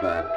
Method.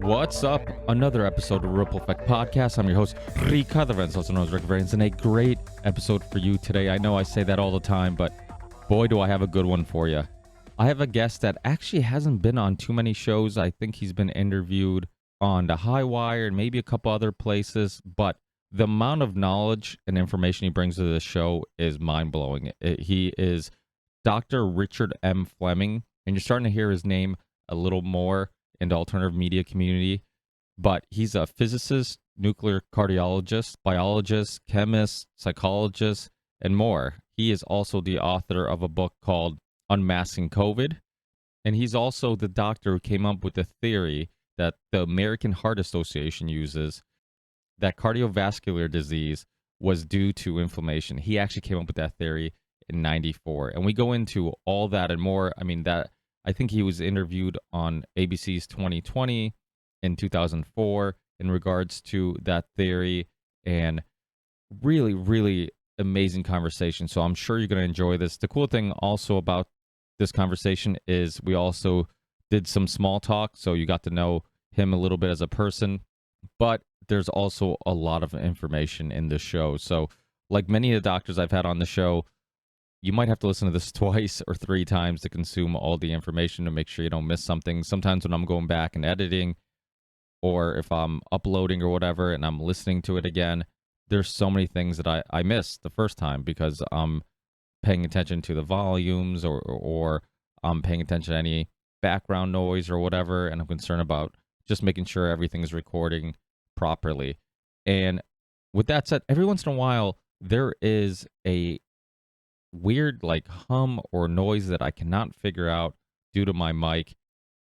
What's up? Another episode of Ripple Effect Podcast. I'm your host, Ricardo Venz, also known as Rick Varians, and a great episode for you today. I know I say that all the time, but boy, do I have a good one for you. I have a guest that actually hasn't been on too many shows. I think he's been interviewed on the High Wire and maybe a couple other places, but the amount of knowledge and information he brings to the show is mind-blowing. He is Dr. Richard M. Fleming, and you're starting to hear his name a little more in the alternative media community, but he's a physicist, nuclear cardiologist, biologist, chemist, psychologist, and more. He is also the author of a book called Unmasking COVID, and he's also the doctor who came up with the theory that the American Heart Association uses that cardiovascular disease was due to inflammation. He actually came up with that theory in '94, and we go into all that and more. I think he was interviewed on ABC's 2020 in 2004 in regards to that theory, and really, really amazing conversation. So I'm sure you're going to enjoy this. The cool thing also about this conversation is we also did some small talk, so you got to know him a little bit as a person, but there's also a lot of information in this show. So like many of the doctors I've had on the show, you might have to listen to this twice or three times to consume all the information to make sure you don't miss something. Sometimes when I'm going back and editing, or if I'm uploading or whatever and I'm listening to it again, there's so many things that I missed the first time because I'm paying attention to the volumes or I'm paying attention to any background noise or whatever, and I'm concerned about just making sure everything is recording properly. And with that said, every once in a while, there is a weird like hum or noise that I cannot figure out due to my mic.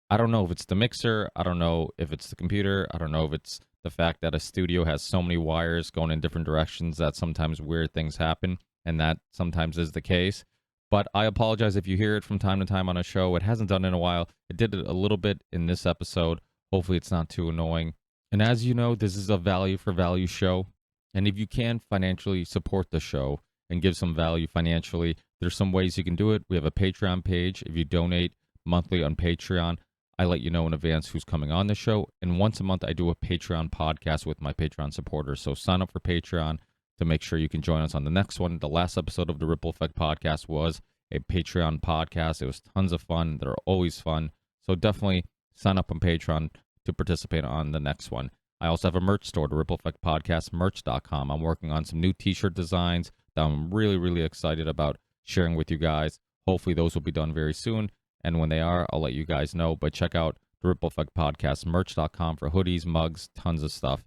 I don't know if it's the mixer, I don't know if it's the computer, I don't know if it's the fact that a studio has so many wires going in different directions that sometimes weird things happen, and that sometimes is the case. But I apologize if you hear it from time to time on a show. It hasn't done it in a while. It did it a little bit in this episode. Hopefully it's not too annoying. And as you know, this is a value for value show, and if you can financially support the show and give some value financially, there's some ways you can do it. We have a Patreon page. If you donate monthly on Patreon, I let you know in advance who's coming on the show. And once a month, I do a Patreon podcast with my Patreon supporters. So sign up for Patreon to make sure you can join us on the next one. The last episode of the Ripple Effect podcast was a Patreon podcast. It was tons of fun. They're always fun. So definitely sign up on Patreon to participate on the next one. I also have a merch store, the Ripple Effect Podcast merch.com. I'm working on some new t-shirt designs that I'm really, really excited about sharing with you guys. Hopefully those will be done very soon. And when they are, I'll let you guys know. But check out the Ripple Effect Podcast merch.com for hoodies, mugs, tons of stuff.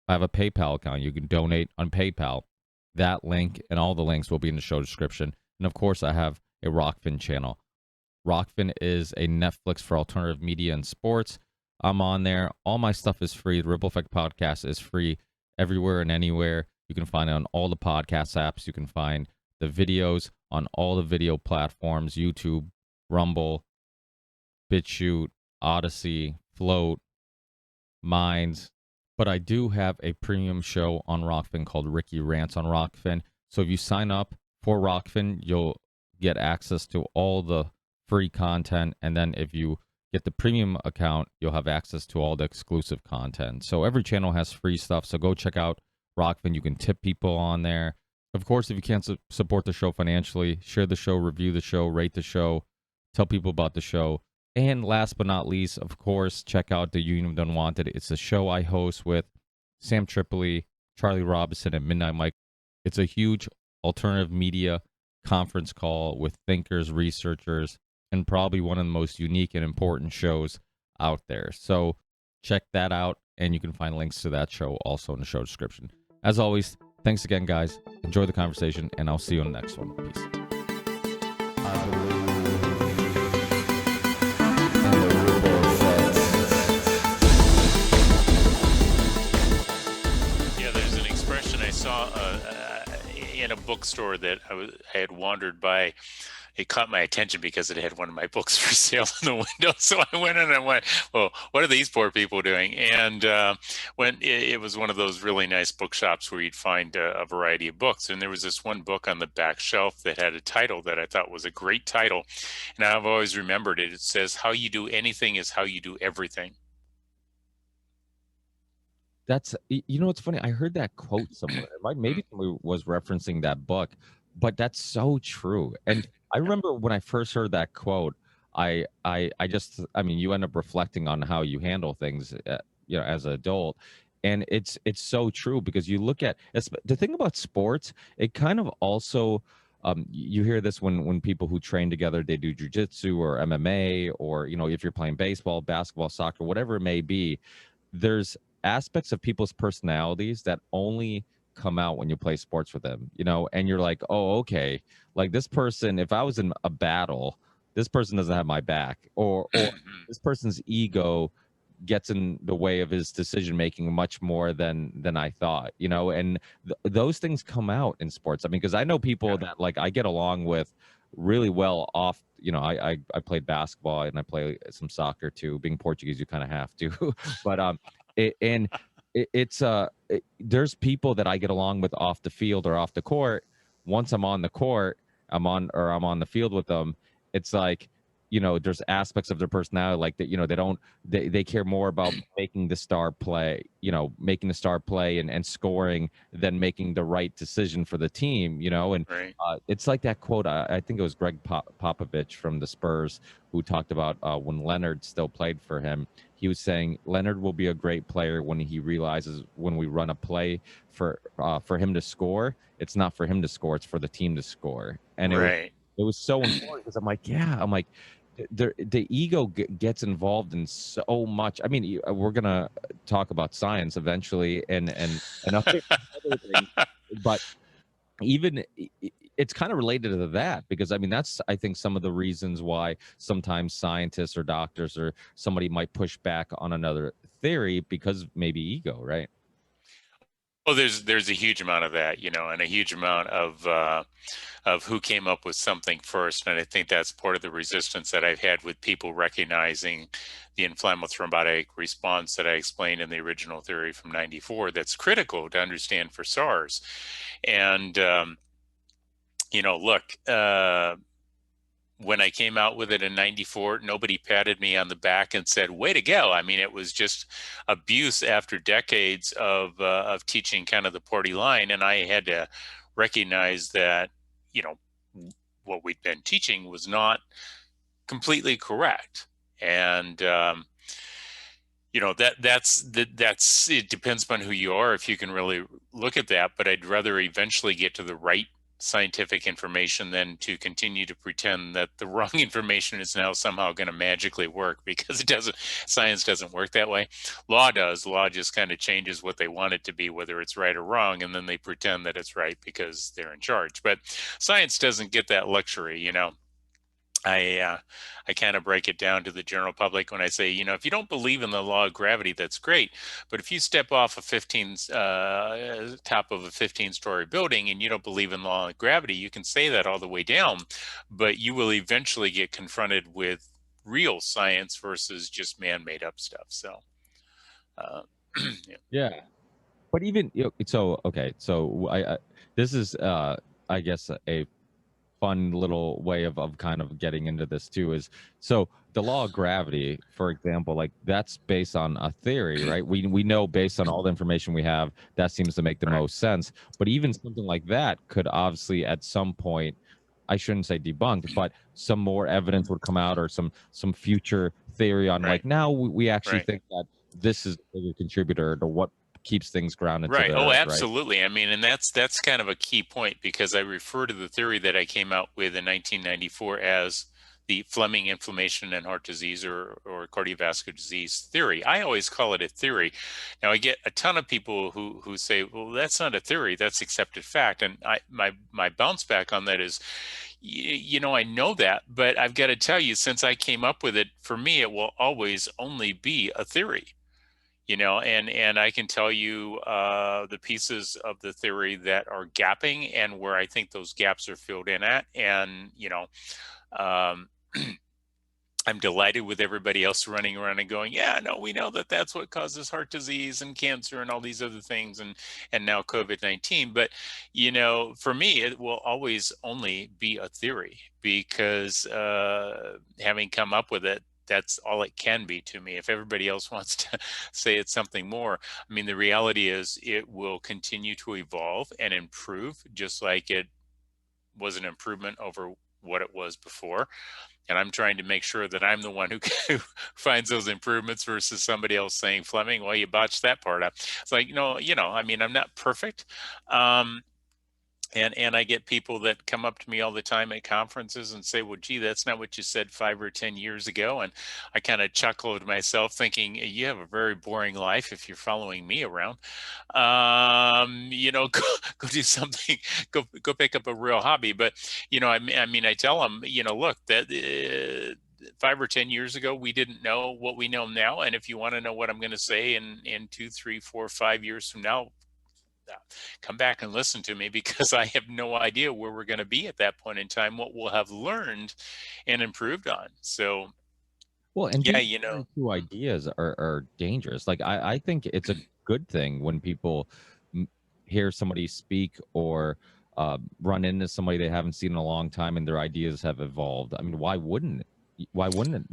I have a PayPal account. You can donate on PayPal. That link and all the links will be in the show description. And of course, I have a Rockfin channel. Rockfin is a Netflix for alternative media and sports. I'm on there. All my stuff is free. The Ripple Effect Podcast is free everywhere and anywhere. You can find it on all the podcast apps. You can find the videos on all the video platforms, YouTube, Rumble, BitChute, Odyssey, Float, Minds. But I do have a premium show on Rockfin called Ricky Rants on Rockfin. So if you sign up for Rockfin, you'll get access to all the free content. And then if you get the premium account, you'll have access to all the exclusive content. So every channel has free stuff. So go check out Rockfin. You can tip people on there. Of course, if you can't support the show financially, share the show, review the show, rate the show, tell people about the show. And last but not least, of course, check out the Union of the Unwanted. It's a show I host with Sam Tripoli, Charlie Robinson, and Midnight Mike. It's a huge alternative media conference call with thinkers, researchers, and probably one of the most unique and important shows out there. So check that out, and you can find links to that show also in the show description. As always, thanks again, guys. Enjoy the conversation, and I'll see you on the next one. Peace. Yeah, there's an expression I saw in a bookstore that I had wandered by. It caught my attention because it had one of my books for sale in the window. So I went in and went, well, what are these poor people doing? And when it was one of those really nice bookshops where you'd find a variety of books. And there was this one book on the back shelf that had a title that I thought was a great title. And I've always remembered it. It says, "How you do anything is how you do everything." That's, it's funny. I heard that quote somewhere. Maybe somebody was referencing that book, but that's so true. And I remember when I first heard that quote, I mean, you end up reflecting on how you handle things, as an adult. And it's so true, because you look at the thing about sports, it kind of also, you hear this when people who train together, they do jujitsu or MMA, or, if you're playing baseball, basketball, soccer, whatever it may be, there's aspects of people's personalities that only come out when you play sports with them, and you're like, oh, okay, like this person, if I was in a battle, this person doesn't have my back, or this person's ego gets in the way of his decision making much more than I thought, and those things come out in sports. I mean, because I know people that, like, I get along with really well off, I played basketball and I play some soccer too. Being Portuguese, you kind of have to. But there's people that I get along with off the field or off the court. Once I'm on the court, I'm on the field with them, it's like, there's aspects of their personality, like that, they care more about making the star play, and scoring than making the right decision for the team, and Right. It's like that quote, I think it was Greg Popovich from the Spurs, who talked about when Leonard still played for him. He was saying Leonard will be a great player when he realizes when we run a play for him to score, it's not for him to score, it's for the team to score. And Right. it was so important, because I'm like, the ego gets involved in so much. I mean, we're gonna talk about science eventually, and other things, but even it's kind of related to that, because I mean, that's, I think, some of the reasons why sometimes scientists or doctors or somebody might push back on another theory, because maybe ego, right? Well, there's a huge amount of that, and a huge amount of who came up with something first. And I think that's part of the resistance that I've had with people recognizing the inflammatory thrombotic response that I explained in the original theory from '94. That's critical to understand for SARS. And look. When I came out with it in '94, nobody patted me on the back and said, "Way to go." I mean, it was just abuse after decades of teaching kind of the party line. And I had to recognize that, what we'd been teaching was not completely correct. And, that's it depends upon who you are, if you can really look at that. But I'd rather eventually get to the right scientific information than to continue to pretend that the wrong information is now somehow going to magically work, because it doesn't. Science doesn't work that way. Law does. Law just kind of changes what they want it to be, whether it's right or wrong, and then they pretend that it's right because they're in charge. But science doesn't get that luxury. I kind of break it down to the general public when I say, if you don't believe in the law of gravity, that's great. But if you step off top of a 15-story building and you don't believe in the law of gravity, you can say that all the way down, but you will eventually get confronted with real science versus just man-made up stuff. So, Yeah. But even, so, okay, so I this is, I guess, a fun little way of kind of getting into this too, is, so the law of gravity, for example, like, that's based on a theory, right? We know, based on all the information we have, that seems to make the most sense. But even something like that could obviously at some point, I shouldn't say debunked, but some more evidence would come out, or some future theory on, like, now we actually think that this is a bigger contributor to what keeps things grounded. Right. To Oh, Earth, absolutely. Right? I mean, and that's kind of a key point, because I refer to the theory that I came out with in 1994 as the Fleming inflammation and heart disease or cardiovascular disease theory. I always call it a theory. Now I get a ton of people who say, well, that's not a theory, that's accepted fact. And my bounce back on that is, I know that, but I've got to tell you, since I came up with it, for me, it will always only be a theory. And I can tell you the pieces of the theory that are gapping and where I think those gaps are filled in at. And, um, I'm delighted with everybody else running around and going, yeah, no, we know that that's what causes heart disease and cancer and all these other things, and now COVID-19. But for me, it will always only be a theory, because having come up with it, that's all it can be to me. If everybody else wants to say it's something more, I mean, the reality is it will continue to evolve and improve, just like it was an improvement over what it was before. And I'm trying to make sure that I'm the one who finds those improvements versus somebody else saying, Fleming, well, you botched that part up. It's like, I mean, I'm not perfect. And I get people that come up to me all the time at conferences and say, well, gee, that's not what you said 5 or 10 years ago. And I kind of chuckle to myself thinking, you have a very boring life if you're following me around. Go do something, go pick up a real hobby. But, I mean, I tell them, look, that 5 or 10 years ago, we didn't know what we know now. And if you want to know what I'm going to say in 2, 3, 4, 5 years from now, come back and listen to me, because I have no idea where we're going to be at that point in time, what we'll have learned and improved on. So, Well, and yeah, these two ideas are dangerous. Like, I think it's a good thing when people hear somebody speak or run into somebody they haven't seen in a long time and their ideas have evolved. I mean, why wouldn't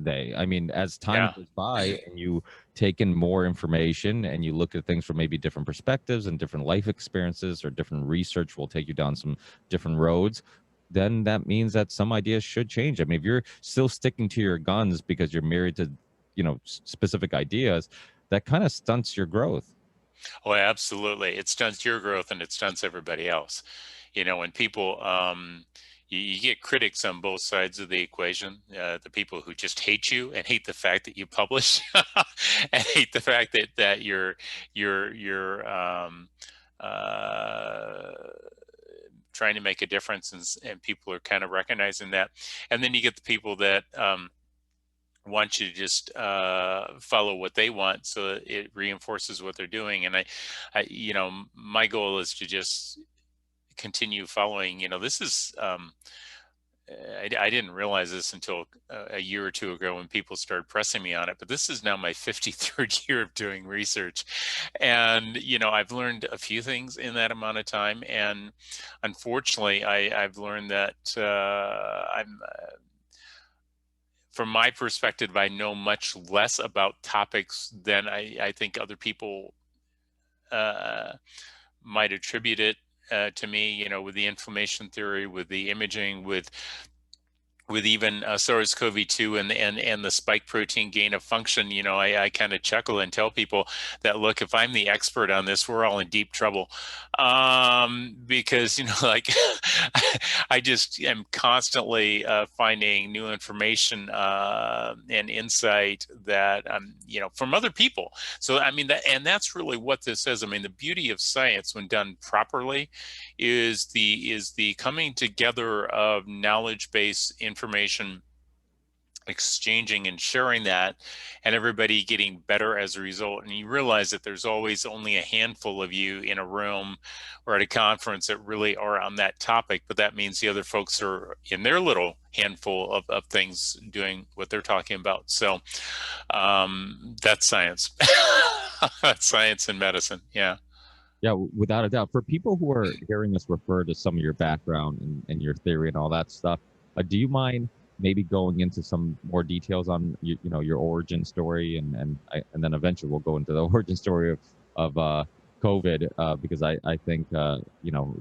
they? I mean, as time goes by and you take in more information and you look at things from maybe different perspectives and different life experiences, or different research will take you down some different roads, then that means that some ideas should change. I mean, if you're still sticking to your guns because you're married to, specific ideas, that kind of stunts your growth. Oh, absolutely. It stunts your growth and it stunts everybody else. When people, you get critics on both sides of the equation. The people who just hate you and hate the fact that you publish, and hate the fact that you're trying to make a difference, and people are kind of recognizing that. And then you get the people that want you to just follow what they want, so it reinforces what they're doing. And my goal is to just continue following. This is I didn't realize this until a year or two ago when people started pressing me on it, but this is now my 53rd year of doing research. And, I've learned a few things in that amount of time. And unfortunately, I've learned that from my perspective, I know much less about topics than I think other people might attribute it to me, with the inflammation theory, with the imaging, with even SARS-CoV-2 and the spike protein gain of function. I kind of chuckle and tell people that, look, if I'm the expert on this, we're all in deep trouble, because like I just am constantly finding new information and insight that from other people. So I mean that's really what this is. I mean, the beauty of science, when done properly, is the coming together of knowledge-based information, exchanging and sharing that, and everybody getting better as a result. And you realize that there's always only a handful of you in a room or at a conference that really are on that topic, but that means the other folks are in their little handful of things doing what they're talking about. So that's science. That's science and medicine. Yeah. Yeah, without a doubt. For people who are hearing us refer to some of your background and your theory and all that stuff, do you mind maybe going into some more details on your origin story, and then eventually we'll go into the origin story of COVID, because I think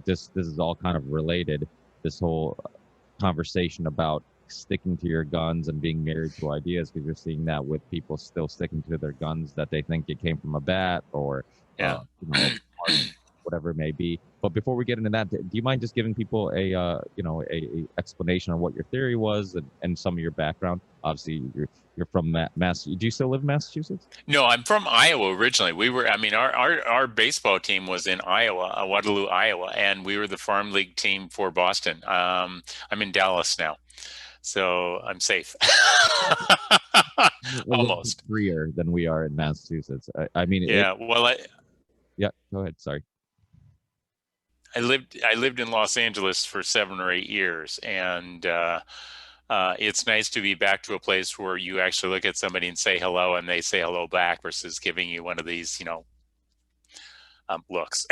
this is all kind of related. This whole conversation about sticking to your guns and being married to ideas, because you're seeing that with people still sticking to their guns that they think it came from a bat or whatever it may be. But before we get into that, do you mind just giving people a explanation on what your theory was and some of your background? Obviously, you're from Mass. Do you still live in Massachusetts? No, I'm from Iowa originally. I mean, our baseball team was in Iowa, Waterloo, Iowa, and we were the farm league team for Boston. I'm in Dallas now, so I'm safe. A little bit Almost. freer than we are in Massachusetts. I mean, Yeah. Well, yeah. Go ahead. Sorry. I lived in Los Angeles for 7 or 8 years, and it's nice to be back to a place where you actually look at somebody and say hello, and they say hello back, versus giving you one of these, looks.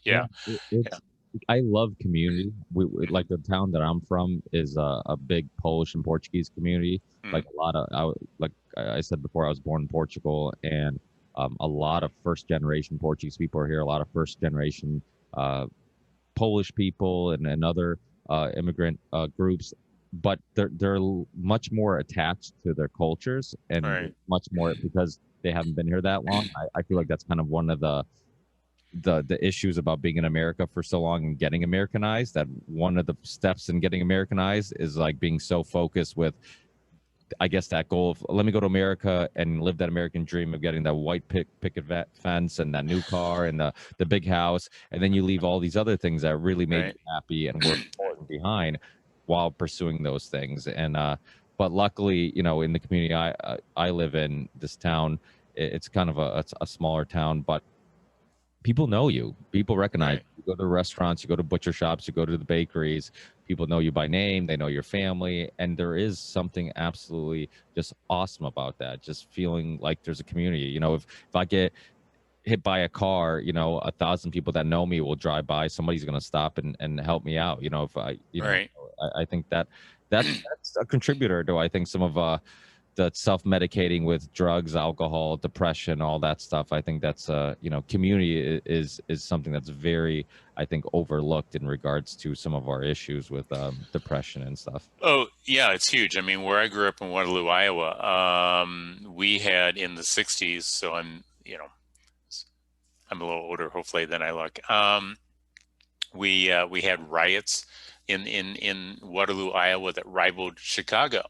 Yeah. It's I love community. Like the town that I'm from is a big Polish and Portuguese community. Like a lot of, like I said before, I was born in Portugal, and a lot of first generation Portuguese people are here. A lot of first generation Polish people and other immigrant groups, but they're much more attached to their cultures and Right. much more because they haven't been here that long. I feel like that's kind of one of the issues about being in America for so long and getting Americanized, that one of the steps in getting Americanized is like being so focused with, I guess, that goal of let me go to America and live that American dream of getting that white picket fence and that new car and the big house. And then you leave all these other things that really made Right. you happy and were important behind while pursuing those things. And, but luckily, in the community I live in, this town, it's kind of a smaller town, but people know you. People recognize Right. you. You go to restaurants, you go to butcher shops, you go to the bakeries. People know you by name. They know your family, and there is something absolutely just awesome about that. Just feeling like there's a community. If I get hit by a car, 1,000 people that know me will drive by. Somebody's going to stop and help me out. If Right. I think that's a contributor to, I think, some of the self-medicating with drugs, alcohol, depression, all that stuff. I think that's community is something that's very, I think, overlooked in regards to some of our issues with depression and stuff. Oh, yeah, it's huge. I mean, where I grew up in Waterloo, Iowa, we had in the 60s, so I'm a little older, hopefully, than I look. We had riots in Waterloo, Iowa that rivaled Chicago.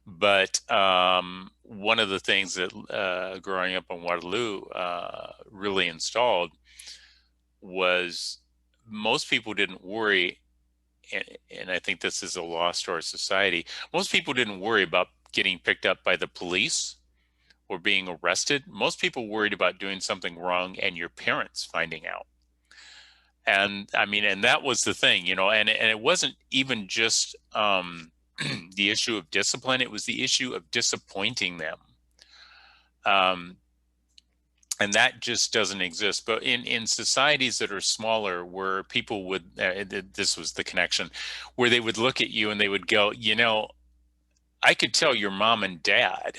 But one of the things that growing up in Waterloo really installed was most people didn't worry, and I think this is a loss to our society. Most people didn't worry about getting picked up by the police or being arrested. Most people worried about doing something wrong and your parents finding out. And I mean, and that was the thing, and it wasn't even just the issue of discipline. It was the issue of disappointing them. And that just doesn't exist. But in societies that are smaller, where people would, this was the connection, where they would look at you and they would go, I could tell your mom and dad.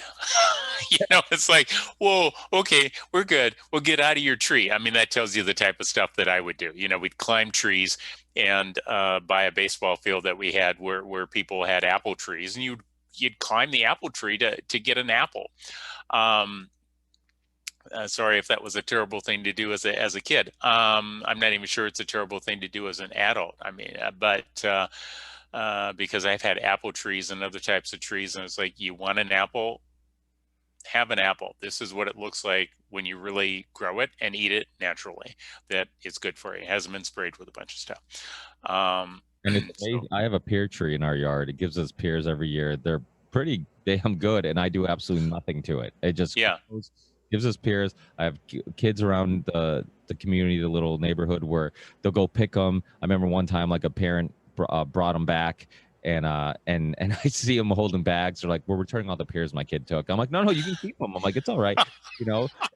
It's like, whoa, okay, we're good. We'll get out of your tree. I mean, that tells you the type of stuff that I would do. We'd climb trees and by a baseball field that we had where people had apple trees, and you'd climb the apple tree to get an apple. Sorry if that was a terrible thing to do as a kid. I'm not even sure it's a terrible thing to do as an adult. I mean, because I've had apple trees and other types of trees, and it's like, you want an apple? Have an apple. This is what it looks like when you really grow it and eat it naturally. That it's good for you. It hasn't been sprayed with a bunch of stuff. And it's amazing. I have a pear tree in our yard. It gives us pears every year. They're pretty damn good, and I do absolutely nothing to it. It just gives us pears. I have kids around the community, the little neighborhood, where they'll go pick them. I remember one time, like, a parent brought them back, and I see them holding bags. They're like, we're returning all the pears my kid took. I'm like, no, you can keep them. I'm like, it's all right,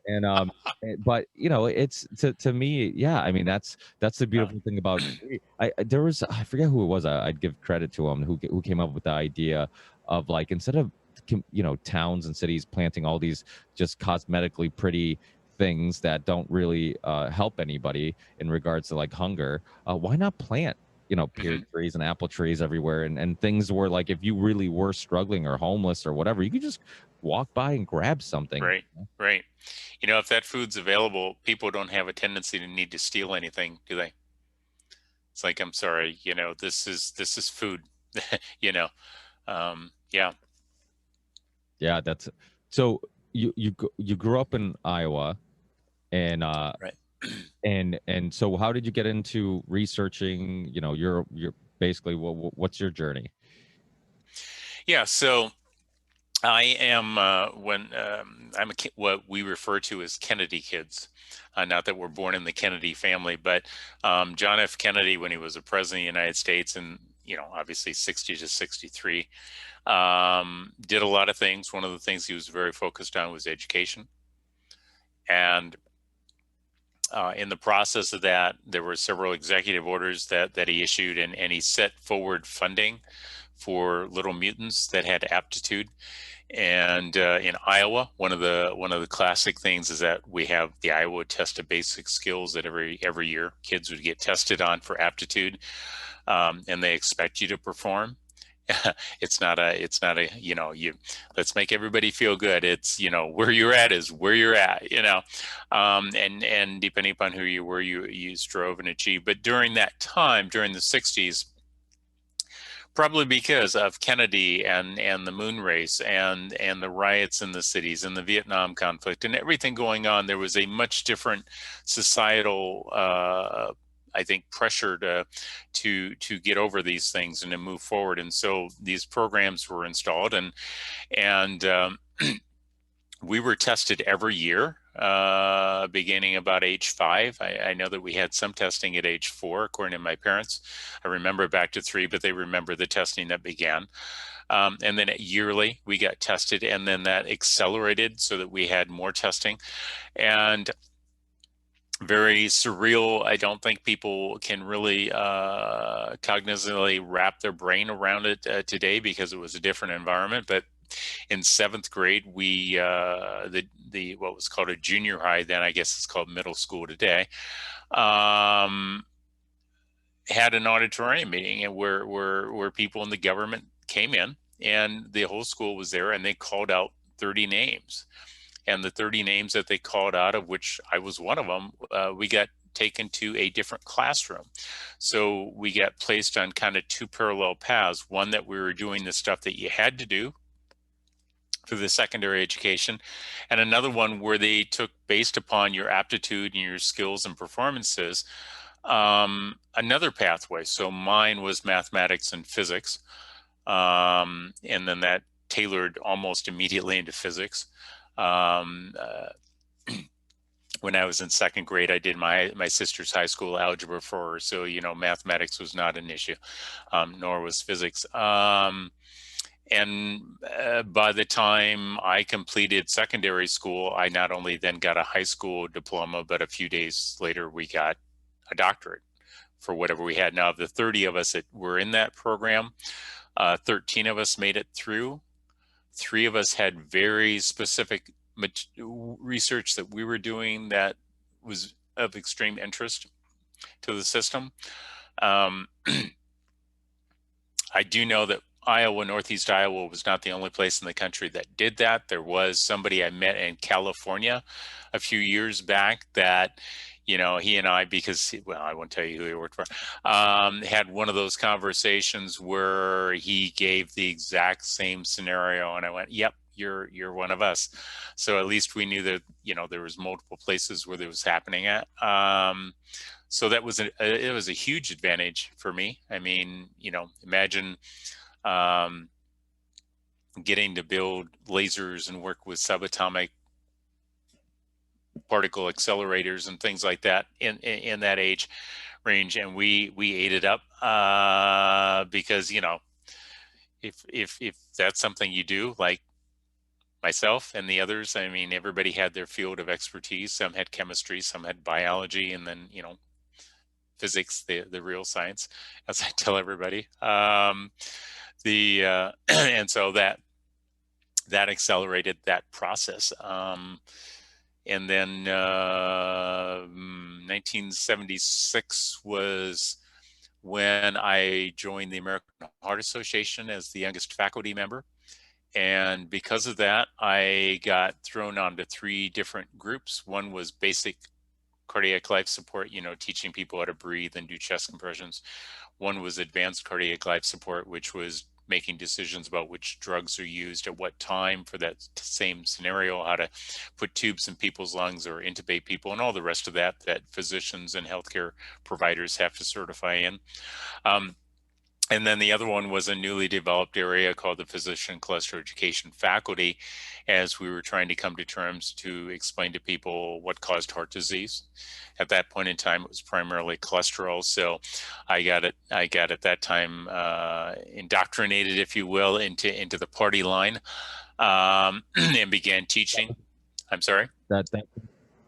and but it's to me, yeah. I mean, that's the beautiful thing about. I forget who it was. I'd give credit to him who came up with the idea of, like, instead of towns and cities planting all these just cosmetically pretty things that don't really help anybody in regards to, like, hunger, why not plant pear trees and apple trees everywhere, and things were like, if you really were struggling or homeless or whatever, you could just walk by and grab something. Right, right. If that food's available, people don't have a tendency to need to steal anything, do they? It's like, I'm sorry, this is food. Yeah. Yeah, that's so. You grew up in Iowa, and Right. and so how did you get into researching? You're basically, what's your journey? Yeah. So I am I'm what we refer to as Kennedy kids. Not that we're born in the Kennedy family, but John F. Kennedy, when he was a president of the United States, and obviously 60 to 63, did a lot of things. One of the things he was very focused on was education, and in the process of that, there were several executive orders that he issued, and he set forward funding for little mutants that had aptitude. And in Iowa, one of the classic things is that we have the Iowa Test of Basic Skills that every year kids would get tested on for aptitude, and they expect you to perform. It's not a you let's make everybody feel good. It's where you're at is where you're at, and depending upon who you were, you strove and achieved. But during that time, during the 60s, probably because of Kennedy and the moon race and the riots in the cities and the Vietnam conflict and everything going on, there was a much different societal I think pressure to get over these things and to move forward. And so these programs were installed, and we were tested every year, beginning about age 5. I know that we had some testing at age 4, according to my parents. I remember back to 3, but they remember the testing that began. And then yearly, we got tested, and then that accelerated so that we had more testing. And very surreal. I don't think people can really cognizantly wrap their brain around it today, because it was a different environment. But in 7th grade, we the what was called a junior high then, I guess it's called middle school today, had an auditorium meeting, and where people in the government came in, and the whole school was there, and they called out 30 names. And the 30 names that they called out, of which I was one of them, we got taken to a different classroom. So we got placed on kind of 2 parallel paths. One, that we were doing the stuff that you had to do for the secondary education, and another one where they took, based upon your aptitude and your skills and performances, another pathway. So mine was mathematics and physics, and then that tailored almost immediately into physics. When I was in 2nd grade, I did my sister's high school algebra for her, so mathematics was not an issue, nor was physics. And by the time I completed secondary school, I not only then got a high school diploma, but a few days later we got a doctorate for whatever we had. Now, of the 30 of us that were in that program, 13 of us made it through. 3 of us had very specific research that we were doing that was of extreme interest to the system. I do know that Northeast Iowa was not the only place in the country that did that. There was somebody I met in California a few years back that, he and I, because, well, I won't tell you who he worked for, had one of those conversations where he gave the exact same scenario, and I went, yep, you're one of us. So at least we knew that, there was multiple places where it was happening at. So that was it was a huge advantage for me. I mean, imagine getting to build lasers and work with subatomic particle accelerators and things like that in that age range, and we ate it up, because if that's something you do, like myself and the others, I mean, everybody had their field of expertise. Some had chemistry, some had biology, and then physics, the real science, as I tell everybody. And so that accelerated that process. And then 1976 was when I joined the American Heart Association as the youngest faculty member. And because of that, I got thrown onto 3 different groups. One was basic cardiac life support, teaching people how to breathe and do chest compressions. One was advanced cardiac life support, which was making decisions about which drugs are used at what time for that same scenario, how to put tubes in people's lungs or intubate people, and all the rest of that physicians and healthcare providers have to certify in. And then the other one was a newly developed area called the Physician Cluster Education Faculty, as we were trying to come to terms to explain to people what caused heart disease. At that point in time, it was primarily cholesterol. So I got at that time indoctrinated, if you will, into the party line, and began teaching. I'm sorry?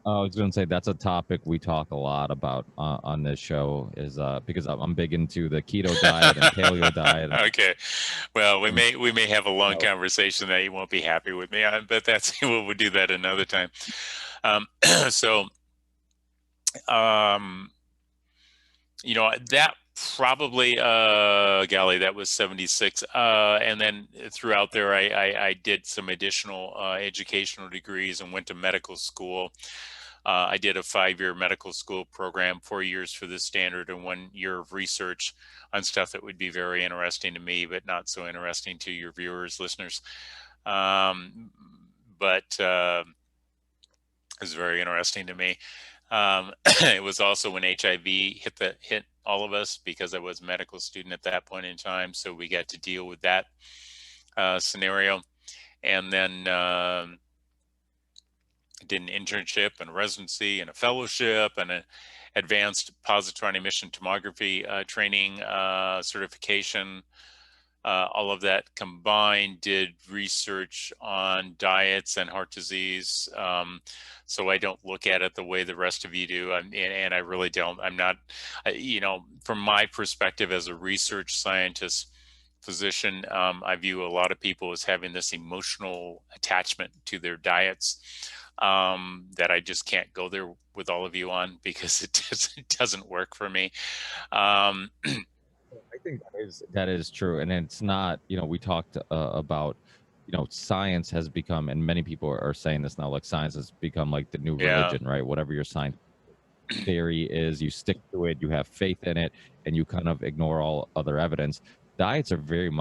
I was going to say that's a topic we talk a lot about on this show, is because I'm big into the keto diet and paleo diet. Okay, well, we may have a long conversation that you won't be happy with me on, but we'll do that another time. That probably golly, that was 76, and then throughout there I did some additional educational degrees and went to medical school. I did a 5-year medical school program, 4 years for the standard, and 1 year of research on stuff that would be very interesting to me, but not so interesting to your viewers, listeners. But it was very interesting to me. It was also when HIV hit all of us, because I was a medical student at that point in time. So we got to deal with that scenario. And then did an internship and a residency and a fellowship and an advanced positron emission tomography training certification. All of that combined, did research on diets and heart disease. So I don't look at it the way the rest of you do. And I really don't. I'm not, from my perspective as a research scientist, physician, I view a lot of people as having this emotional attachment to their diets that I just can't go there with all of you on, because it doesn't work for me. I think that is true. And it's not, we talked about, science has become, and many people are saying this now, like science has become like the new religion, right? Whatever your science theory is, you stick to it, you have faith in it, and you kind of ignore all other evidence. Diets are very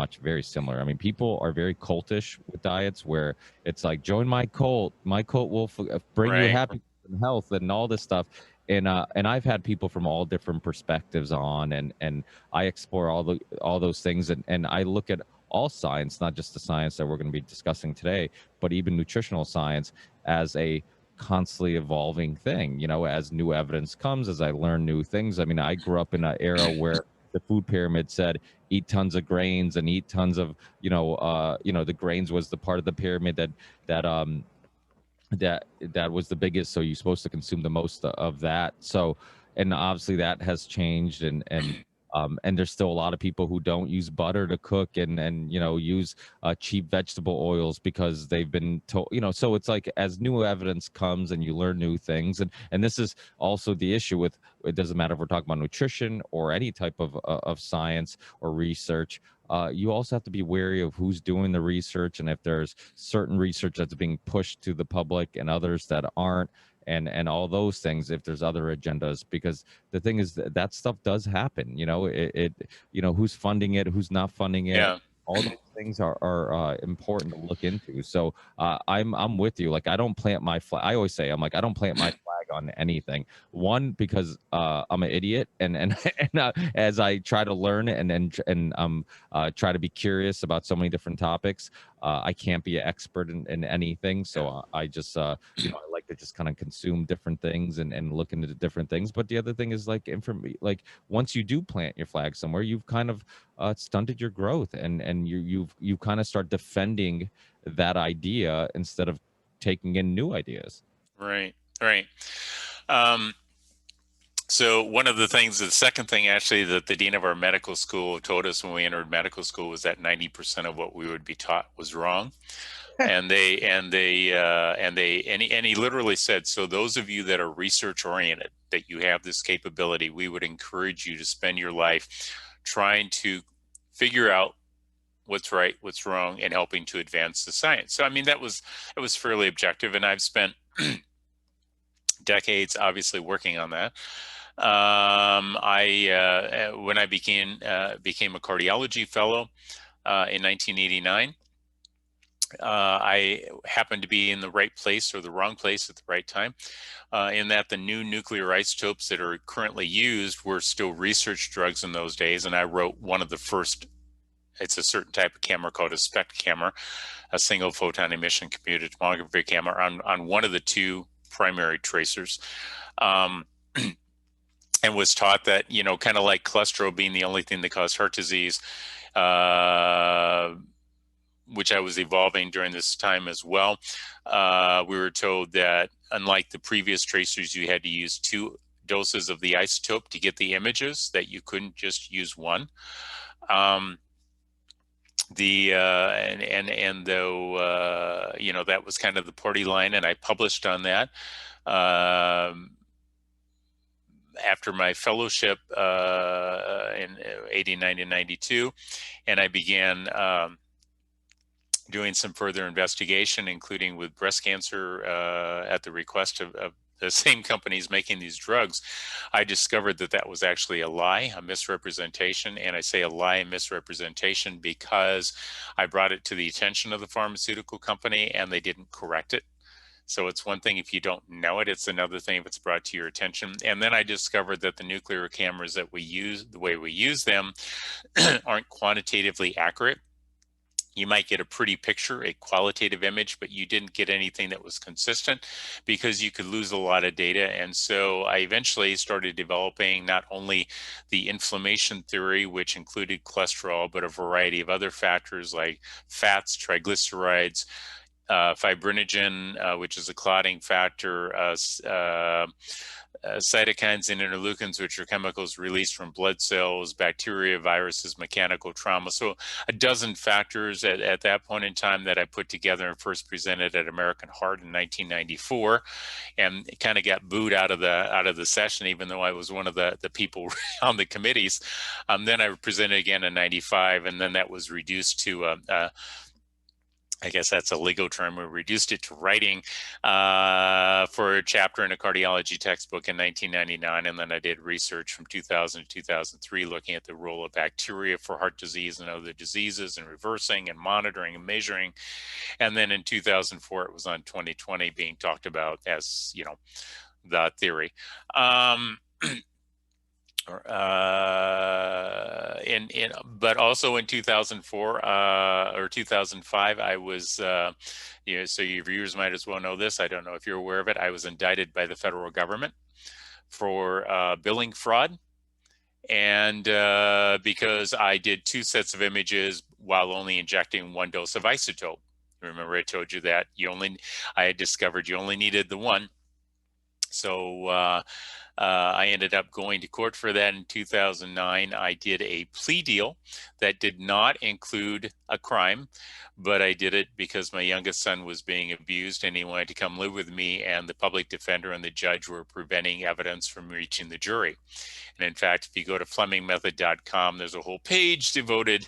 similar. I mean, people are very cultish with diets, where it's like, join my cult will bring you happiness and health and all this stuff. And I've had people from all different perspectives on, and I explore all those things, and I look at all science, not just the science that we're going to be discussing today, but even nutritional science, as a constantly evolving thing. As new evidence comes, as I learn new things. I mean, I grew up in an era where the food pyramid said eat tons of grains and eat tons of the grains was the part of the pyramid that was the biggest, so you're supposed to consume the most of that. So, and obviously that has changed, and there's still a lot of people who don't use butter to cook, and use cheap vegetable oils because they've been told, so it's like, as new evidence comes and you learn new things, and this is also the issue with, it doesn't matter if we're talking about nutrition or any type of science or research. You also have to be wary of who's doing the research, and if there's certain research that's being pushed to the public and others that aren't, and all those things, if there's other agendas. Because the thing is that stuff does happen. Who's funding it, who's not funding it. Yeah. All those things are important to look into. So I'm with you. Like, I don't plant my flag. I always say, I don't plant my flag on anything. One, because I'm an idiot, and as I try to learn and try to be curious about so many different topics, I can't be an expert in anything. So I just I like to just kind of consume different things and look into different things. But the other thing is, like, like, once you do plant your flag somewhere, you've kind of stunted your growth, and you kind of start defending that idea instead of taking in new ideas. Right. So one of the things, the second thing actually that the dean of our medical school told us when we entered medical school, was that 90% of what we would be taught was wrong. And he literally said, so those of you that are research oriented, that you have this capability, we would encourage you to spend your life trying to figure out what's right, what's wrong, and helping to advance the science. So I mean, it was fairly objective, and I've spent decades obviously working on that. When I became a cardiology fellow in 1989, I happened to be in the right place or the wrong place at the right time, in that the new nuclear isotopes that are currently used were still research drugs in those days. And I wrote one of the first, it's a certain type of camera called a SPECT camera, a single photon emission computed tomography camera, on one of the two primary tracers. And was taught that, kind of like cholesterol being the only thing that caused heart disease, which I was evolving during this time as well. We were told that unlike the previous tracers, you had to use 2 doses of the isotope to get the images, that you couldn't just use one. Though, that was kind of the party line, and I published on that. After my fellowship in 89 and 92, and I began doing some further investigation, including with breast cancer, at the request of the same companies making these drugs. I discovered that that was actually a lie, a misrepresentation. And I say a lie and misrepresentation because I brought it to the attention of the pharmaceutical company and they didn't correct it. So it's one thing if you don't know it, it's another thing if it's brought to your attention. And then I discovered that the nuclear cameras that we use, the way we use them, aren't quantitatively accurate. You might get a pretty picture, a qualitative image, but you didn't get anything that was consistent because you could lose a lot of data. And so I eventually started developing not only the inflammation theory, which included cholesterol, but a variety of other factors like fats, triglycerides, fibrinogen, which is a clotting factor, cytokines and interleukins, which are chemicals released from blood cells, bacteria, viruses, mechanical trauma. So a dozen factors at that point in time that I put together and first presented at American Heart in 1994, and kind of got booed out of the session, even though I was one of the people on the committees. Then I presented again in 95, and then that was reduced to I guess that's a legal term. We reduced it to writing for a chapter in a cardiology textbook in 1999. And then I did research from 2000 to 2003, looking at the role of bacteria for heart disease and other diseases, and reversing and monitoring and measuring. And then in 2004, it was on 2020 being talked about as, the theory. But also in 2004 or 2005, I was, so your viewers might as well know this. I don't know if you're aware of it. I was indicted by the federal government for billing fraud. And because I did 2 sets of images while only injecting 1 dose of isotope. Remember, I told you that I had discovered you only needed the one. So I ended up going to court for that in 2009. I did a plea deal that did not include a crime, but I did it because my youngest son was being abused and he wanted to come live with me, and the public defender and the judge were preventing evidence from reaching the jury. And in fact, if you go to FlemingMethod.com, there's a whole page devoted,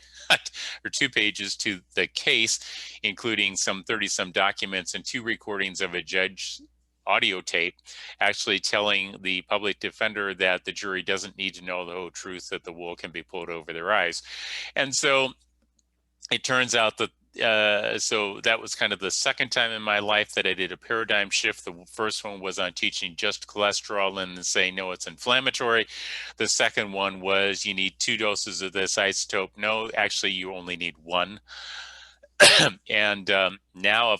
or 2 pages, to the case, including some 30-some documents and 2 recordings of a judge audio tape actually telling the public defender that the jury doesn't need to know the whole truth, that the wool can be pulled over their eyes. And so it turns out that so that was kind of the second time in my life that I did a paradigm shift. The first one was on teaching just cholesterol and then saying, no, it's inflammatory. The second one was you need 2 doses of this isotope. No, actually, you only need 1. And now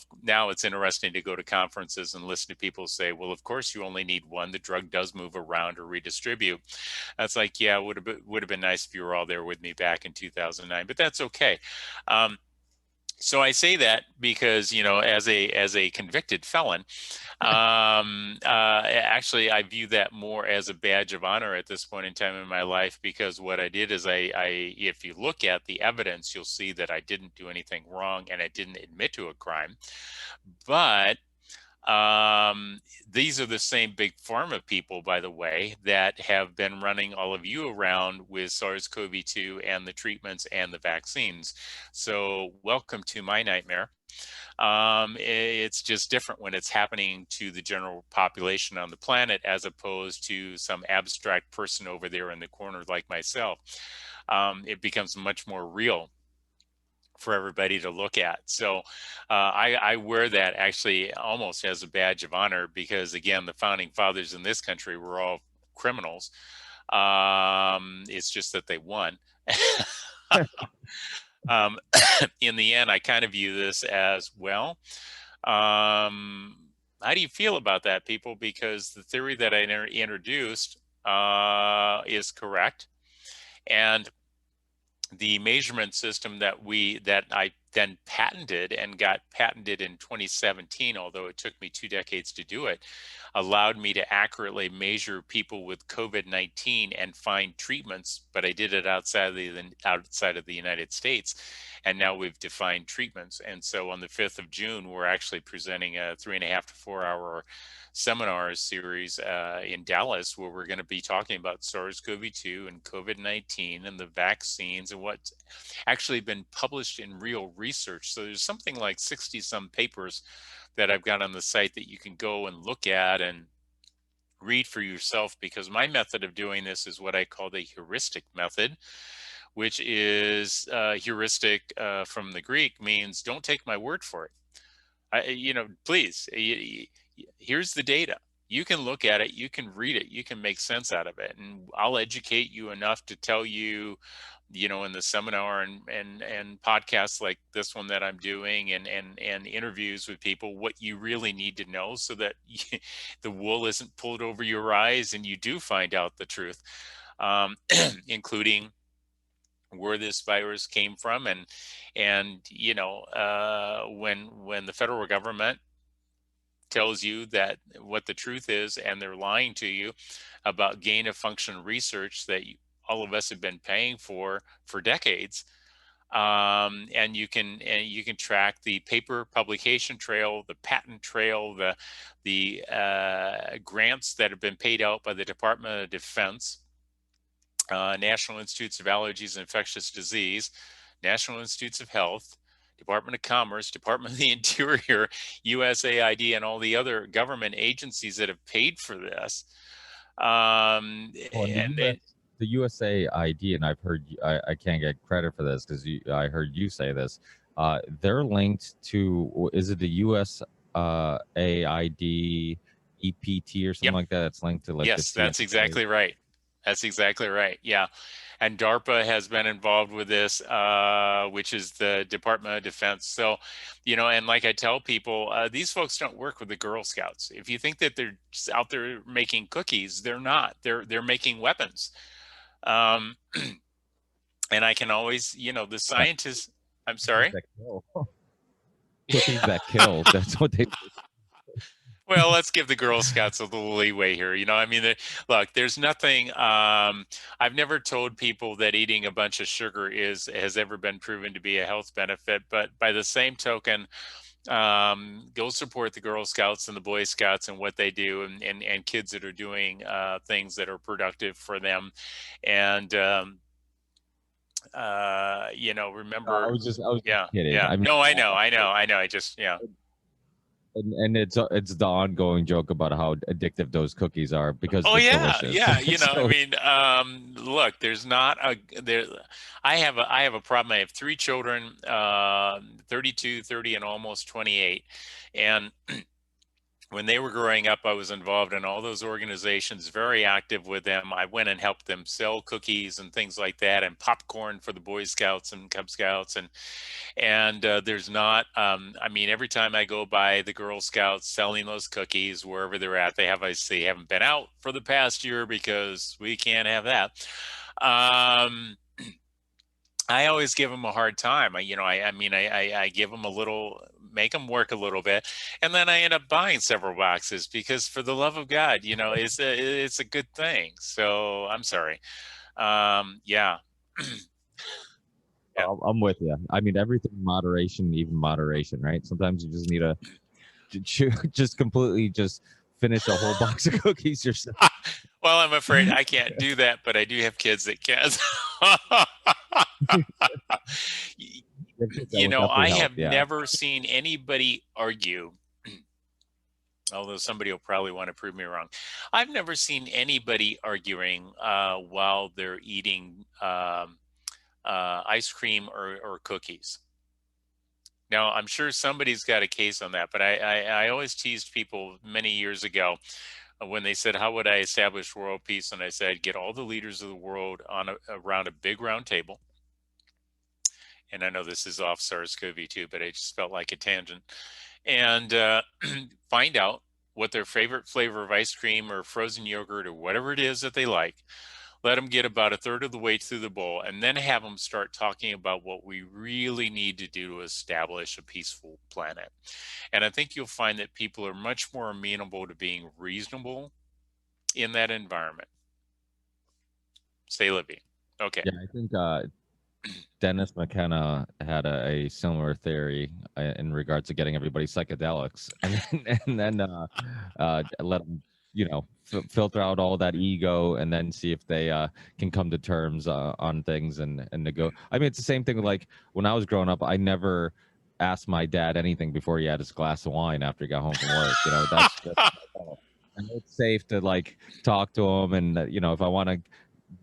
it's interesting to go to conferences and listen to people say, well, of course you only need 1. The drug does move around or redistribute. That's like, yeah, it would have been nice if you were all there with me back in 2009, but that's okay. So I say that because, as a convicted felon, actually, I view that more as a badge of honor at this point in time in my life, because what I did is if you look at the evidence, you'll see that I didn't do anything wrong and I didn't admit to a crime. But these are the same big pharma people, by the way, that have been running all of you around with SARS-CoV-2 and the treatments and the vaccines. So welcome to my nightmare. It's just different when it's happening to the general population on the planet, as opposed to some abstract person over there in the corner like myself. It becomes much more real for everybody to look at. So I wear that actually almost as a badge of honor, because again, the founding fathers in this country were all criminals. It's just that they won. um, in the end, I kind of view this as, well, how do you feel about that, people? Because the theory that I introduced is correct. And the measurement system that I then patented and got patented in 2017, although it took me 2 decades to do it, allowed me to accurately measure people with COVID-19 and find treatments. But I did it outside of the United States, and now we've defined treatments. And so on the 5th of June, we're actually presenting a 3.5 to 4 hour seminar series in Dallas, where we're going to be talking about SARS-CoV-2 and COVID-19 and the vaccines and what's actually been published in real research. So there's something like 60 some papers that I've got on the site that you can go and look at and read for yourself, because my method of doing this is what I call the heuristic method, which is heuristic from the Greek means don't take my word for it. Please, here's the data. You can look at it, you can read it, you can make sense out of it, and I'll educate you enough to tell you, in the seminar and podcasts like this one that I'm doing, and interviews with people, what you really need to know, so that the wool isn't pulled over your eyes and you do find out the truth, including where this virus came from. And when the federal government tells you that what the truth is, and they're lying to you about gain of function research that all of us have been paying for decades, and you can track the paper publication trail, the patent trail, the grants that have been paid out by the Department of Defense, National Institutes of Allergies and Infectious Disease, National Institutes of Health, Department of Commerce, Department of the Interior, USAID, and all the other government agencies that have paid for this. The USAID, and I've heard, I can't get credit for this because I heard you say this. They're linked to, is it the USAID EPT or something Yep. like that? It's linked to like yes, the that's exactly right. That's exactly right. Yeah. And DARPA has been involved with this, which is the Department of Defense. So, and like I tell people, these folks don't work with the Girl Scouts. If you think that they're just out there making cookies, they're not. They're making weapons. And I can always, the scientists, I'm sorry? Cookies that kill. That's what they. Well, let's give the Girl Scouts a little leeway here. Look, there's nothing. I've never told people that eating a bunch of sugar has ever been proven to be a health benefit. But by the same token, go support the Girl Scouts and the Boy Scouts and what they do, and kids that are doing things that are productive for them. And remember. I was just yeah, kidding. yeah. I mean, No, I know. I just, yeah. And it's the ongoing joke about how addictive those cookies are because Oh they're yeah, delicious. yeah. So- Look, there's not there. I have a problem. I have 3 children, 32, 30, and almost 28, and when they were growing up, I was involved in all those organizations, very active with them. I went and helped them sell cookies and things like that, and popcorn for the Boy Scouts and Cub Scouts. And there's not, every time I go by the Girl Scouts selling those cookies, wherever they're at, they haven't been out for the past year because we can't have that. I always give them a hard time. I give them a little, make them work a little bit, and then I end up buying several boxes because, for the love of God, it's a good thing. So I'm sorry. Yeah, yeah. I'm with you. I mean, everything in moderation, even moderation, right? Sometimes you just need to just completely just finish a whole box of cookies yourself. Well, I'm afraid I can't do that, but I do have kids that can. That would definitely I help. have Yeah. never seen anybody argue, although somebody will probably want to prove me wrong. I've never seen anybody arguing while they're eating ice cream or cookies. Now, I'm sure somebody's got a case on that, but I always teased people many years ago when they said, "How would I establish world peace?" And I said, "Get all the leaders of the world around a big round table." And I know this is off SARS-CoV-2, but I just felt like a tangent. And find out what their favorite flavor of ice cream or frozen yogurt or whatever it is that they like. Let them get about a third of the way through the bowl, and then have them start talking about what we really need to do to establish a peaceful planet. And I think you'll find that people are much more amenable to being reasonable in that environment. Say, Libby. Okay. Yeah, I think Dennis McKenna had a similar theory in regards to getting everybody psychedelics, and then let them, filter out all that ego, and then see if they can come to terms on things and I mean, it's the same thing. Like when I was growing up, I never asked my dad anything before he had his glass of wine after he got home from work. That's and it's safe to like talk to him, and if I want to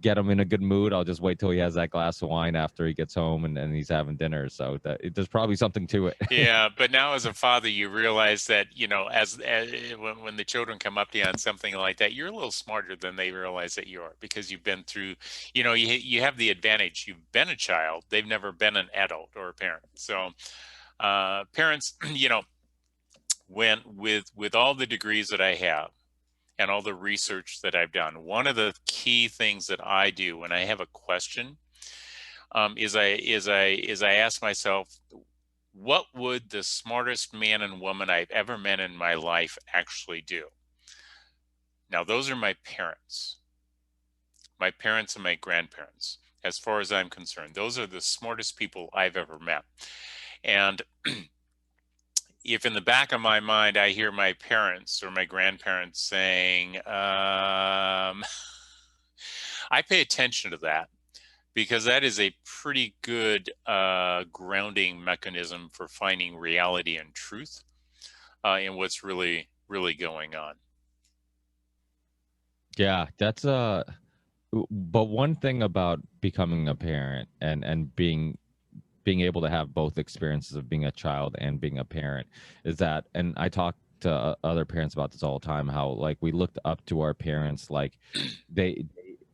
get him in a good mood, I'll just wait till he has that glass of wine after he gets home and he's having dinner. So there's probably something to it. Yeah, but now as a father, you realize that, as when the children come up to you on something like that, you're a little smarter than they realize that you are, because you've been through, you have the advantage. You've been a child. They've never been an adult or a parent. So parents, when with all the degrees that I have and all the research that I've done, one of the key things that I do when I have a question is I ask myself, what would the smartest man and woman I've ever met in my life actually do? Now, those are my parents and my grandparents. As far as I'm concerned, those are the smartest people I've ever met. And if in the back of my mind I hear my parents or my grandparents saying, I pay attention to that, because that is a pretty good grounding mechanism for finding reality and truth in what's really, really going on. Yeah, that's but one thing about becoming a parent and being able to have both experiences of being a child and being a parent is that, and I talk to other parents about this all the time, how like we looked up to our parents, like they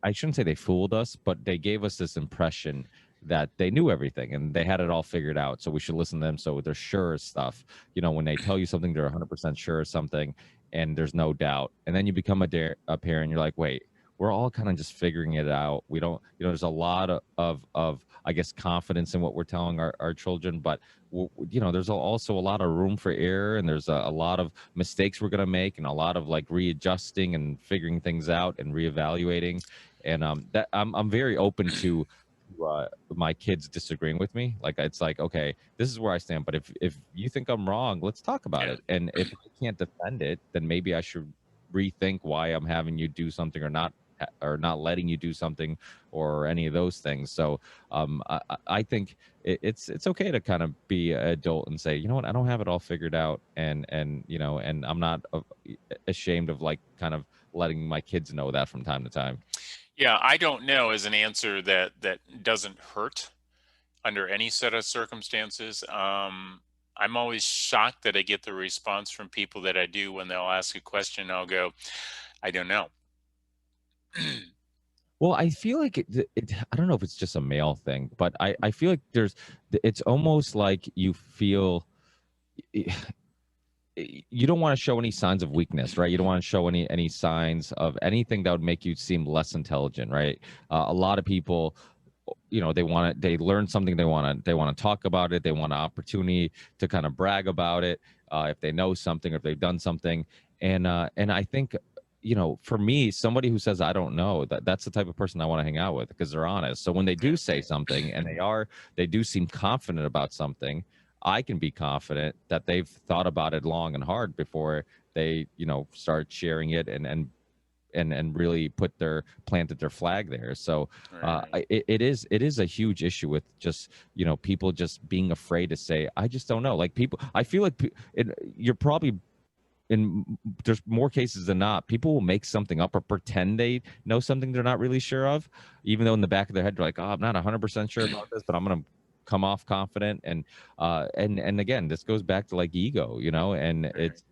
I shouldn't say they fooled us, but they gave us this impression that they knew everything and they had it all figured out, so we should listen to them. So they're sure of stuff, when they tell you something, they're 100% sure of something, and there's no doubt. And then you become a parent, you're like, wait, we're all kind of just figuring it out. We don't, there's a lot of I guess confidence in what we're telling our children, but there's also a lot of room for error, and there's a lot of mistakes we're going to make, and a lot of like readjusting and figuring things out and reevaluating. And that I'm very open to my kids disagreeing with me. Like, it's like, okay, this is where I stand, but if you think I'm wrong, let's talk about it. And if I can't defend it, then maybe I should rethink why I'm having you do something or not letting you do something, or any of those things. So I think it's okay to kind of be an adult and say, you know what, I don't have it all figured out, and I'm not ashamed of like kind of letting my kids know that from time to time. Yeah, I don't know is an answer that doesn't hurt under any set of circumstances. I'm always shocked that I get the response from people that I do when they'll ask a question. I'll go, I don't know. Well, I feel like I don't know if it's just a male thing, but I feel like it's almost like you feel you don't want to show any signs of weakness, right? You don't want to show any signs of anything that would make you seem less intelligent, right? A lot of people, they learn something, they want to talk about it, they want an opportunity to kind of brag about it, if they know something or if they've done something. And I think, for me, somebody who says I don't know, that's the type of person I want to hang out with, because they're honest. So when they do say something and they do seem confident about something, I can be confident that they've thought about it long and hard before they start sharing it and really planted their flag there. So it is a huge issue with just people just being afraid to say I just don't know. Like, people, I feel like you're probably there's more cases than not, people will make something up or pretend they know something they're not really sure of, even though in the back of their head they're like, oh, I'm not 100% sure about this, but I'm gonna come off confident. And again, this goes back to like ego, and it's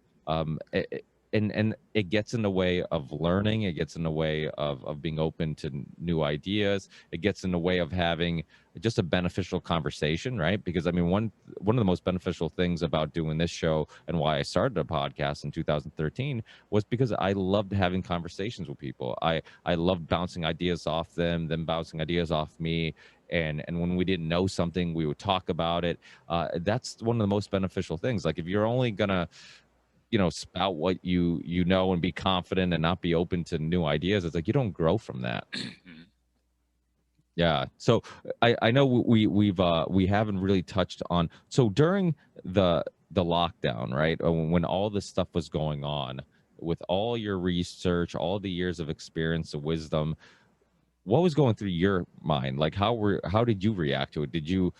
and it gets in the way of learning. It gets in the way of being open to new ideas. It gets in the way of having just a beneficial conversation, right? Because I mean, one of the most beneficial things about doing this show and why I started a podcast in 2013 was because I loved having conversations with people. I loved bouncing ideas off them bouncing ideas off me. And when we didn't know something, we would talk about it. That's one of the most beneficial things. Like, if you're only gonna spout what you know and be confident and not be open to new ideas, it's like you don't grow from that. Yeah. So I know we haven't really touched on, so during the lockdown, right, when all this stuff was going on, with all your research, all the years of experience and wisdom, what was going through your mind? Like, how did you react to it? Did you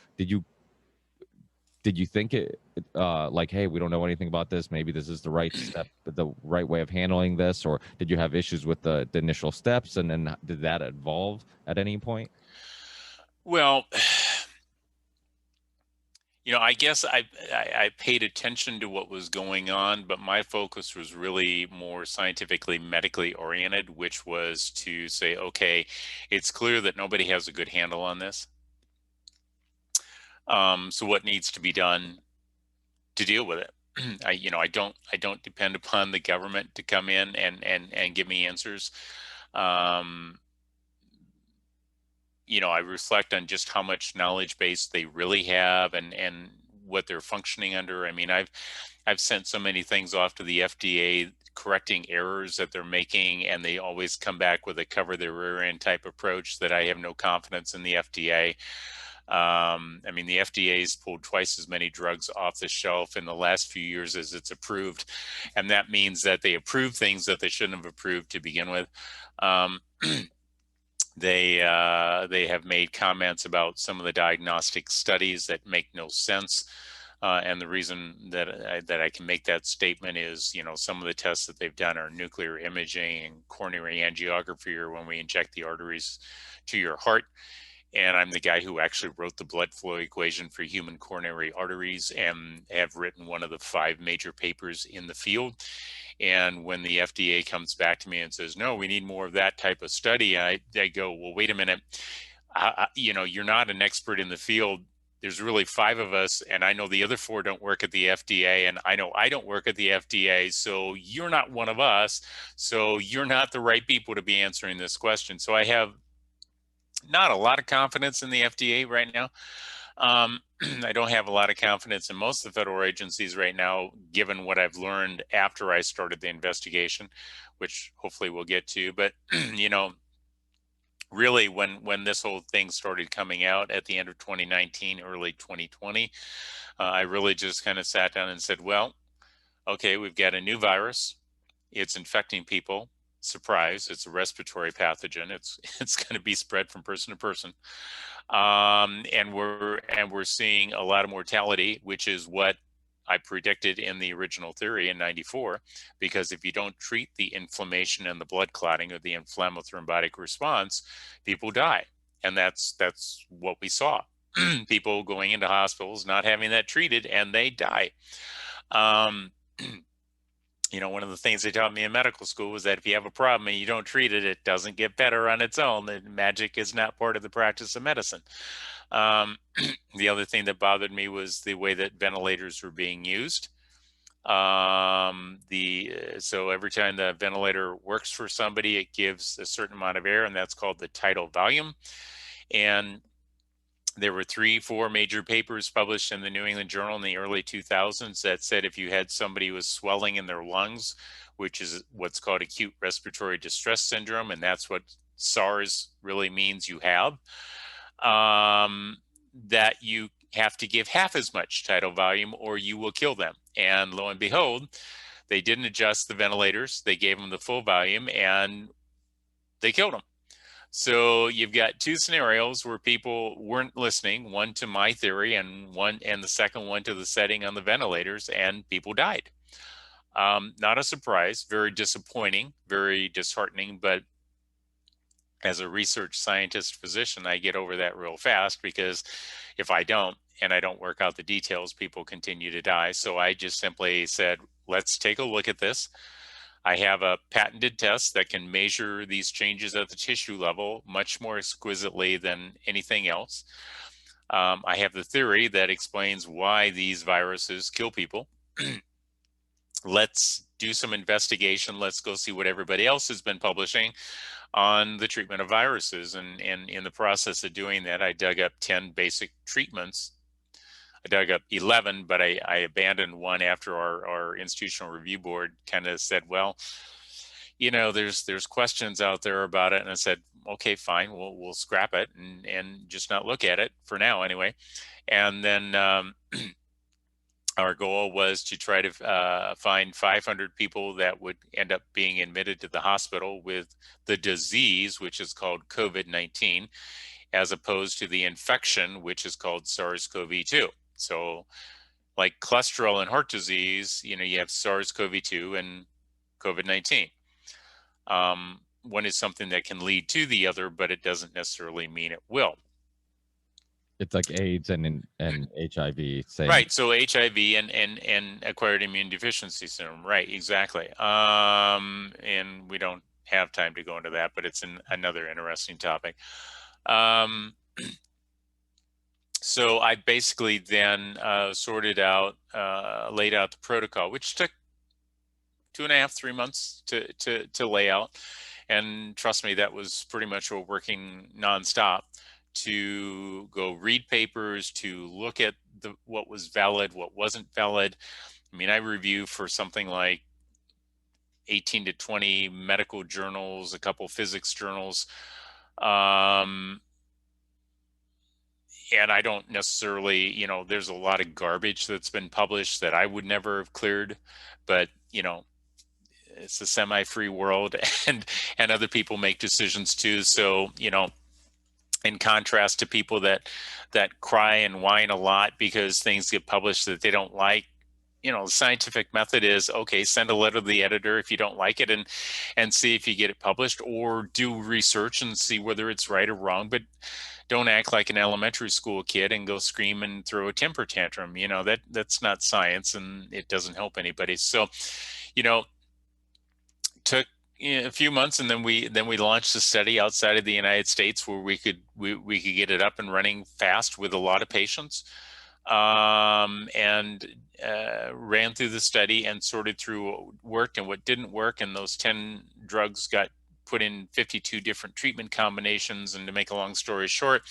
think it like, hey, we don't know anything about this, maybe this is the right step, the right way of handling this? Or did you have issues with the initial steps, and then did that evolve at any point? Well, I guess I paid attention to what was going on, but my focus was really more scientifically, medically oriented, which was to say, okay, it's clear that nobody has a good handle on this. So what needs to be done to deal with it? I don't depend upon the government to come in and give me answers. Um, I reflect on just how much knowledge base they really have, and what they're functioning under. I mean, I've sent so many things off to the FDA correcting errors that they're making, and they always come back with a cover their rear end type approach, that I have no confidence in the FDA. I mean, the FDA's pulled twice as many drugs off the shelf in the last few years as it's approved, and that means that they approve things that they shouldn't have approved to begin with. Um, they have made comments about some of the diagnostic studies that make no sense. And the reason that I can make that statement is, some of the tests that they've done are nuclear imaging and coronary angiography, or when we inject the arteries to your heart. And I'm the guy who actually wrote the blood flow equation for human coronary arteries, and have written one of the 5 major papers in the field. And when the FDA comes back to me and says, no, we need more of that type of study, I go, well, wait a minute. You're not an expert in the field. There's really 5 of us, and I know the other 4 don't work at the FDA, and I know I don't work at the FDA. So you're not one of us. So you're not the right people to be answering this question. So I have not a lot of confidence in the FDA right now. I don't have a lot of confidence in most of the federal agencies right now, given what I've learned after I started the investigation, which hopefully we'll get to. But, really, when this whole thing started coming out at the end of 2019, early 2020, I really just kind of sat down and said, well, okay, we've got a new virus. It's infecting people. Surprise, it's a respiratory pathogen. It's going to be spread from person to person. And we're seeing a lot of mortality, which is what I predicted in the original theory in '94, because if you don't treat the inflammation and the blood clotting, or the inflammothrombotic response, people die. And that's what we saw. People going into hospitals, not having that treated, and they die. Um, one of the things they taught me in medical school was that if you have a problem and you don't treat it, it doesn't get better on its own. That magic is not part of the practice of medicine. The other thing that bothered me was the way that ventilators were being used. So every time the ventilator works for somebody, it gives a certain amount of air, and that's called the tidal volume. And There were 4 major papers published in the New England Journal in the early 2000s that said if you had somebody with swelling in their lungs, which is what's called acute respiratory distress syndrome, and that's what SARS really means you have, that you have to give half as much tidal volume or you will kill them. And lo and behold, they didn't adjust the ventilators. They gave them the full volume and they killed them. So you've got 2 scenarios where people weren't listening, one to my theory and the second one to the setting on the ventilators, and people died. Not a surprise, very disappointing, very disheartening, but as a research scientist physician, I get over that real fast, because if I don't, and I don't work out the details, people continue to die. So I just simply said, let's take a look at this. I have a patented test that can measure these changes at the tissue level much more exquisitely than anything else. I have the theory that explains why these viruses kill people. Let's do some investigation. Let's go see what everybody else has been publishing on the treatment of viruses. And in the process of doing that, I dug up 10 basic treatments. I dug up 11, but I abandoned one after our institutional review board kind of said, well, there's questions out there about it. And I said, okay, fine, we'll scrap it and just not look at it for now anyway. And then our goal was to try to find 500 people that would end up being admitted to the hospital with the disease, which is called COVID-19, as opposed to the infection, which is called SARS-CoV-2. So like cholesterol and heart disease, you have SARS-CoV-2 and COVID-19. One is something that can lead to the other, but it doesn't necessarily mean it will. It's like AIDS and HIV. Same. Right. So HIV and acquired immune deficiency syndrome. Right. Exactly. And we don't have time to go into that, but it's another interesting topic. So I basically then sorted out, laid out the protocol, which took 2.5, 3 months to lay out. And trust me, that was pretty much working nonstop to go read papers, to look at what was valid, what wasn't valid. I mean, I review for something like 18 to 20 medical journals, a couple physics journals. And I don't necessarily, there's a lot of garbage that's been published that I would never have cleared, but, it's a semi-free world, and other people make decisions too. So, in contrast to people that cry and whine a lot because things get published that they don't like, the scientific method is, okay, send a letter to the editor if you don't like it and see if you get it published, or do research and see whether it's right or wrong, but don't act like an elementary school kid and go scream and throw a temper tantrum. That's not science, and it doesn't help anybody. So, took a few months, and then we launched a study outside of the United States where we could get it up and running fast with a lot of patients, and ran through the study and sorted through what worked and what didn't work. And those 10 drugs got put in 52 different treatment combinations. And to make a long story short,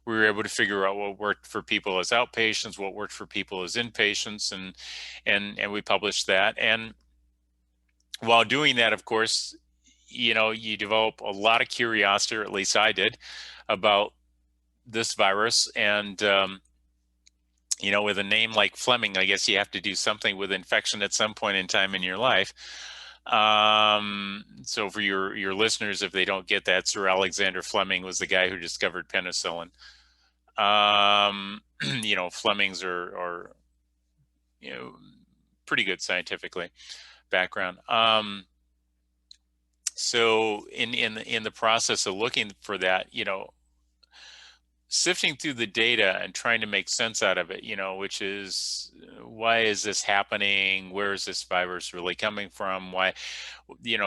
we were able to figure out what worked for people as outpatients, what worked for people as inpatients, and we published that. And while doing that, of course, you develop a lot of curiosity, or at least I did, about this virus. And, with a name like Fleming, I guess you have to do something with infection at some point in time in your life. So for your listeners, if they don't get that, Sir Alexander Fleming was the guy who discovered penicillin. Flemings are pretty good scientifically background. So in the process of looking for that, sifting through the data and trying to make sense out of it, which is, why is this happening? Where is this virus really coming from? Why,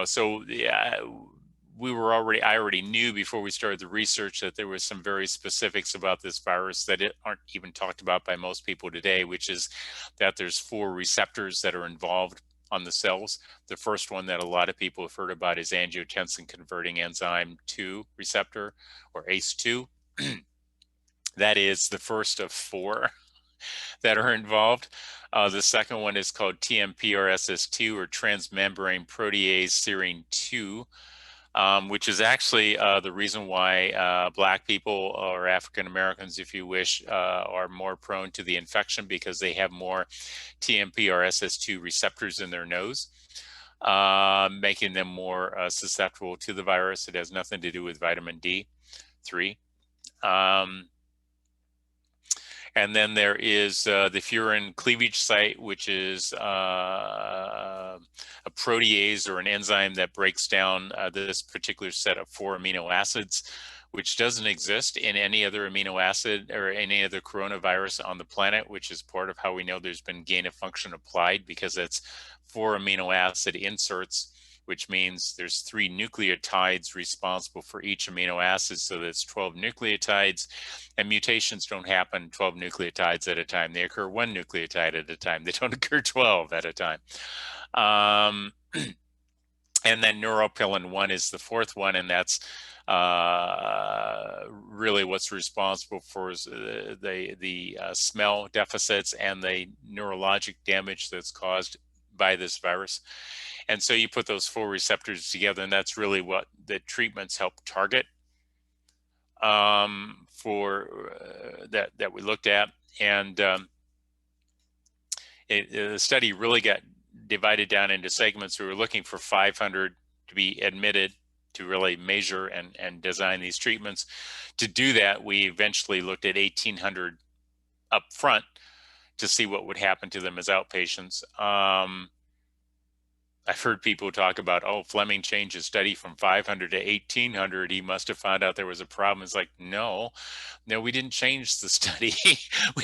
so yeah, I already knew before we started the research that there was some very specifics about this virus that aren't even talked about by most people today, which is that there's 4 receptors that are involved on the cells. The first one that a lot of people have heard about is angiotensin converting enzyme 2 receptor, or ACE2. That is the first of 4 that are involved. The second one is called TMPRSS2, or transmembrane protease serine 2, which is actually the reason why Black people, or African Americans, if you wish, are more prone to the infection, because they have more TMPRSS2 receptors in their nose, making them more susceptible to the virus. It has nothing to do with vitamin D3. And then there is the furin cleavage site, which is a protease, or an enzyme that breaks down this particular set of 4 amino acids, which doesn't exist in any other amino acid or any other coronavirus on the planet, which is part of how we know there's been gain of function applied, because it's 4 amino acid inserts, which means there's 3 nucleotides responsible for each amino acid. So that's 12 nucleotides, and mutations don't happen 12 nucleotides at a time. They occur 1 nucleotide at a time. They don't occur 12 at a time. And then neuropilin-1 is the 4th one, and that's really what's responsible for the smell deficits and the neurologic damage that's caused by this virus. And so you put those 4 receptors together, and that's really what the treatments help target for that we looked at. And the study really got divided down into segments. We were looking for 500 to be admitted to really measure and design these treatments. To do that, we eventually looked at 1,800 up front to see what would happen to them as outpatients. I've heard people talk about, oh, Fleming changed his study from 500 to 1,800. He must have found out there was a problem. It's like, no, we didn't change the study.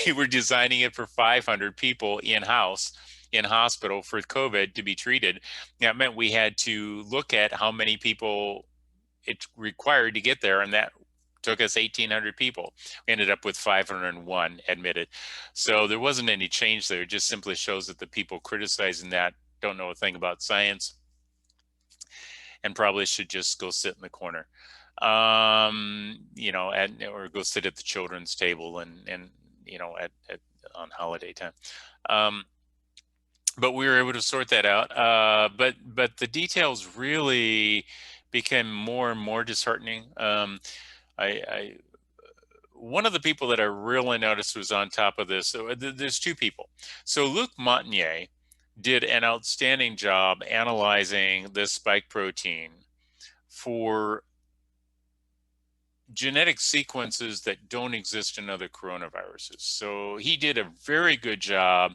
We were designing it for 500 people in-house, in hospital, for COVID to be treated. That meant we had to look at how many people it required to get there, and that took us 1,800 people. We ended up with 501 admitted. So there wasn't any change there. It just simply shows that the people criticizing that don't know a thing about science and probably should just go sit in the corner, or go sit at the children's table and on holiday time. But we were able to sort that out. But the details really became more and more disheartening. One of the people that I really noticed was on top of this. So there's 2 people. So Luc Montagnier did an outstanding job analyzing this spike protein for genetic sequences that don't exist in other coronaviruses. So he did a very good job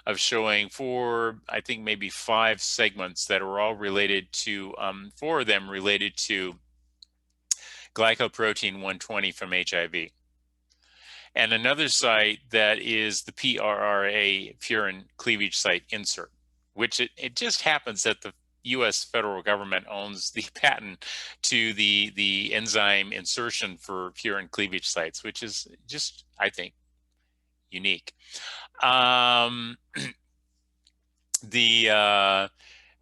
of showing 4, I think maybe 5 segments that are all related to, 4 of them related to glycoprotein 120 from HIV. And another site that is the PRRA, furin cleavage site insert, which it just happens that the U.S. federal government owns the patent to the enzyme insertion for furin cleavage sites, which is just, I think, unique.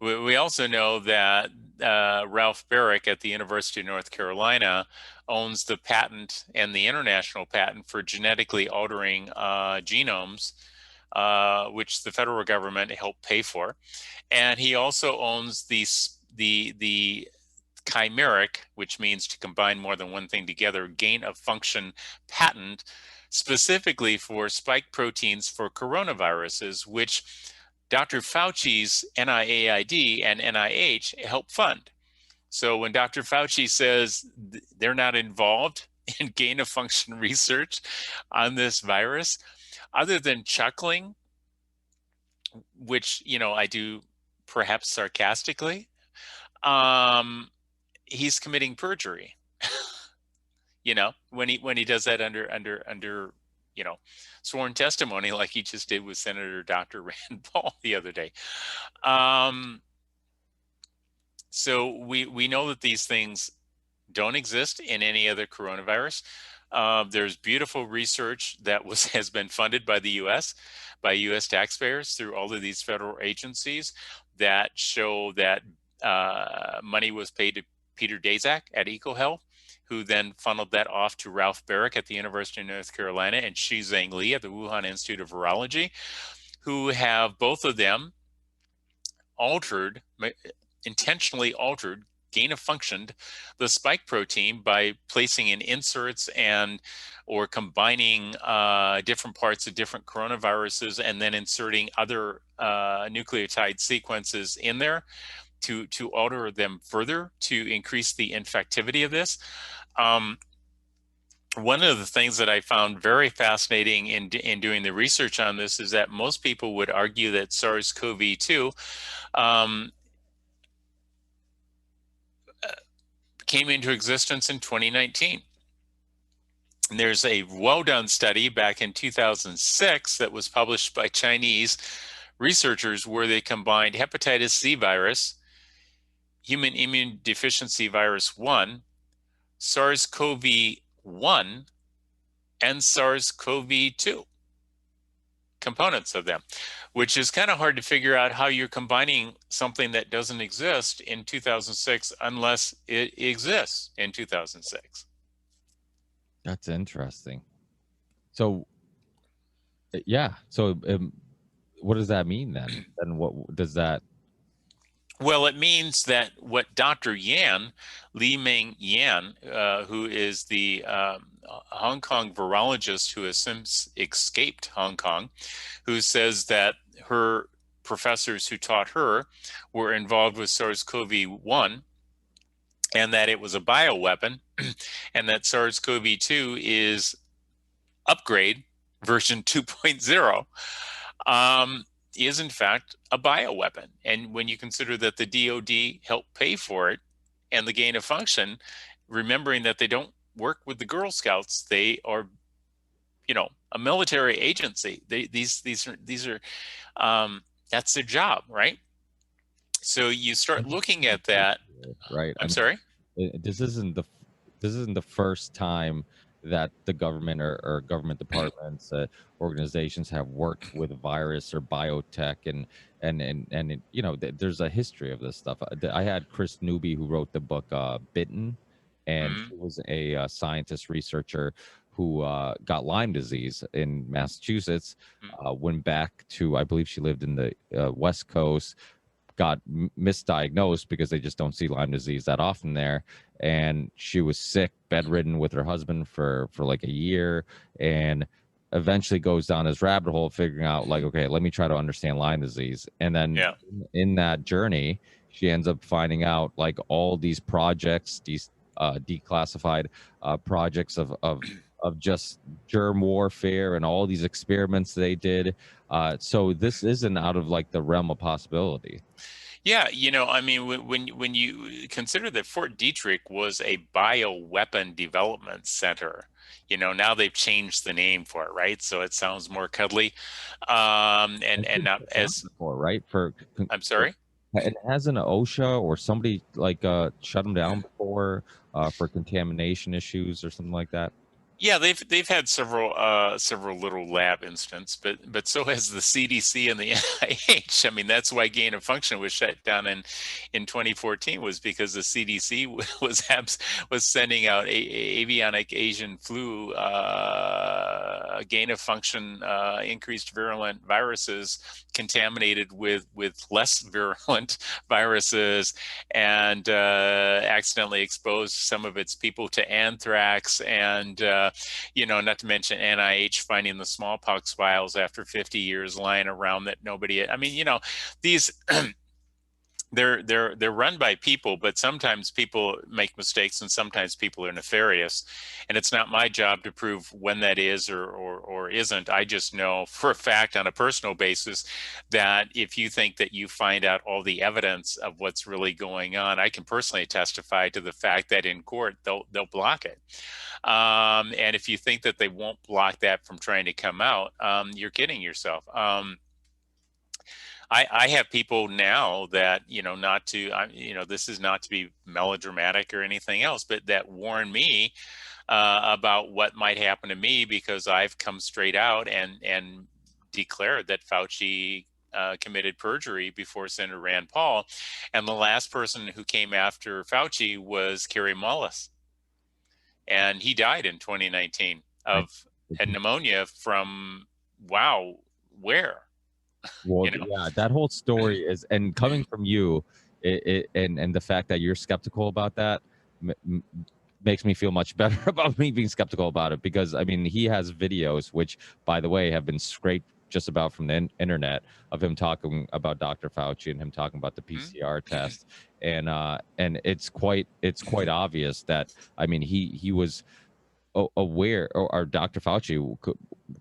We also know that Ralph Barrick at the University of North Carolina owns the patent and the international patent for genetically altering genomes, which the federal government helped pay for. And he also owns the chimeric, which means to combine more than one thing together, gain of function patent, specifically for spike proteins for coronaviruses, which Dr. Fauci's NIAID and NIH help fund. So when Dr. Fauci says they're not involved in gain of function research on this virus, other than chuckling, which, I do perhaps sarcastically, he's committing perjury. When he does that under sworn testimony, like he just did with Senator Dr. Rand Paul the other day. So we know that these things don't exist in any other coronavirus. There's beautiful research that has been funded by the U.S., by U.S. taxpayers through all of these federal agencies that show that money was paid to Peter Daszak at EcoHealth, who then funneled that off to Ralph Barrick at the University of North Carolina and Xu Zhang Li at the Wuhan Institute of Virology, who have both of them intentionally altered, gain of functioned the spike protein by placing in inserts and or combining different parts of different coronaviruses and then inserting other nucleotide sequences in there to alter them further to increase the infectivity of this. One of the things that I found very fascinating in doing the research on this is that most people would argue that SARS-CoV-2 came into existence in 2019. And there's a well-done study back in 2006 that was published by Chinese researchers where they combined hepatitis C virus, human immune deficiency virus 1, SARS-CoV-1, and SARS-CoV-2 components of them, which is kind of hard to figure out how you're combining something that doesn't exist in 2006 unless it exists in 2006. That's interesting. So, yeah. So, what does that mean then? And what does that? Well, it means that what Dr. Yan, Li Meng Yan, who is the Hong Kong virologist who has since escaped Hong Kong, who says that her professors who taught her were involved with SARS-CoV-1 and that it was a bioweapon and that SARS-CoV-2 is upgrade version 2.0. Is in fact a bioweapon. And when you consider that the DoD helped pay for it and the gain of function, remembering that they don't work with the Girl Scouts, they are, a military agency. These are that's their job, right? So you start looking at that. Right. I'm sorry. This isn't the first time that the government or government departments, organizations have worked with virus or biotech, and there's a history of this stuff. I had Chris Newby, who wrote the book Bitten, and he was a scientist researcher who got Lyme disease in Massachusetts, went back to, I believe she lived in the West Coast, got misdiagnosed because they just don't see Lyme disease that often there. And she was sick, bedridden with her husband for like a year, and eventually goes down this rabbit hole figuring out like, okay, let me try to understand Lyme disease. And then in that journey, she ends up finding out like all these projects, these declassified projects of just germ warfare and all these experiments they did. So this isn't out of like the realm of possibility. Yeah, I mean, when you consider that Fort Detrick was a bioweapon development center, now they've changed the name for it, right? So it sounds more cuddly, and not as before, right? I'm sorry. And hasn't OSHA or somebody like shut them down before for contamination issues or something like that? Yeah, they've had several little lab instances, but so has the CDC and the NIH. I mean, that's why gain of function was shut down in 2014, was because the CDC was sending out avionic Asian flu gain of function increased virulent viruses contaminated with less virulent viruses, and accidentally exposed some of its people to anthrax, and not to mention NIH finding the smallpox vials after 50 years lying around that nobody. I mean, these. They're run by people, but sometimes people make mistakes and sometimes people are nefarious, and it's not my job to prove when that is or isn't. I just know for a fact on a personal basis that if you think that you find out all the evidence of what's really going on, I can personally testify to the fact that in court they'll block it. And if you think that they won't block that from trying to come out, you're kidding yourself. I have people now that, this is not to be melodramatic or anything else, but that warn me about what might happen to me because I've come straight out and declared that Fauci committed perjury before Senator Rand Paul. And the last person who came after Fauci was Carrie Mullis. and he died in 2019 I, of pneumonia from, wow, where? well, You know? yeah, that whole story is, and coming from you, and the fact that you're skeptical about that makes me feel much better about me being skeptical about it, because I mean, he has videos, which by the way have been scraped just about from the internet, of him talking about Dr. Fauci and him talking about the PCR test, and it's quite obvious that, I mean, he was aware, or Dr. Fauci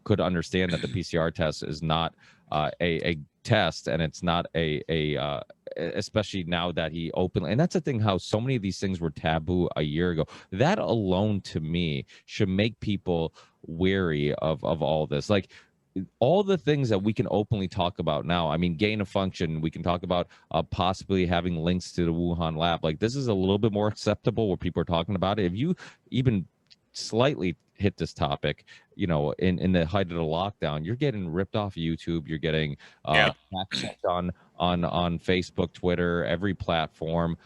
could understand that the PCR test is not a test, and it's not especially now that he openly, and that's the thing, how so many of these things were taboo a year ago. That alone to me should make people wary of all this. Like, all the things that we can openly talk about now. I mean, gain of function, we can talk about possibly having links to the Wuhan lab. Like, this is a little bit more acceptable where people are talking about it. If you even slightly hit this topic, in the height of the lockdown, you're getting ripped off YouTube, you're getting Yeah. checked on Facebook, Twitter, every platform.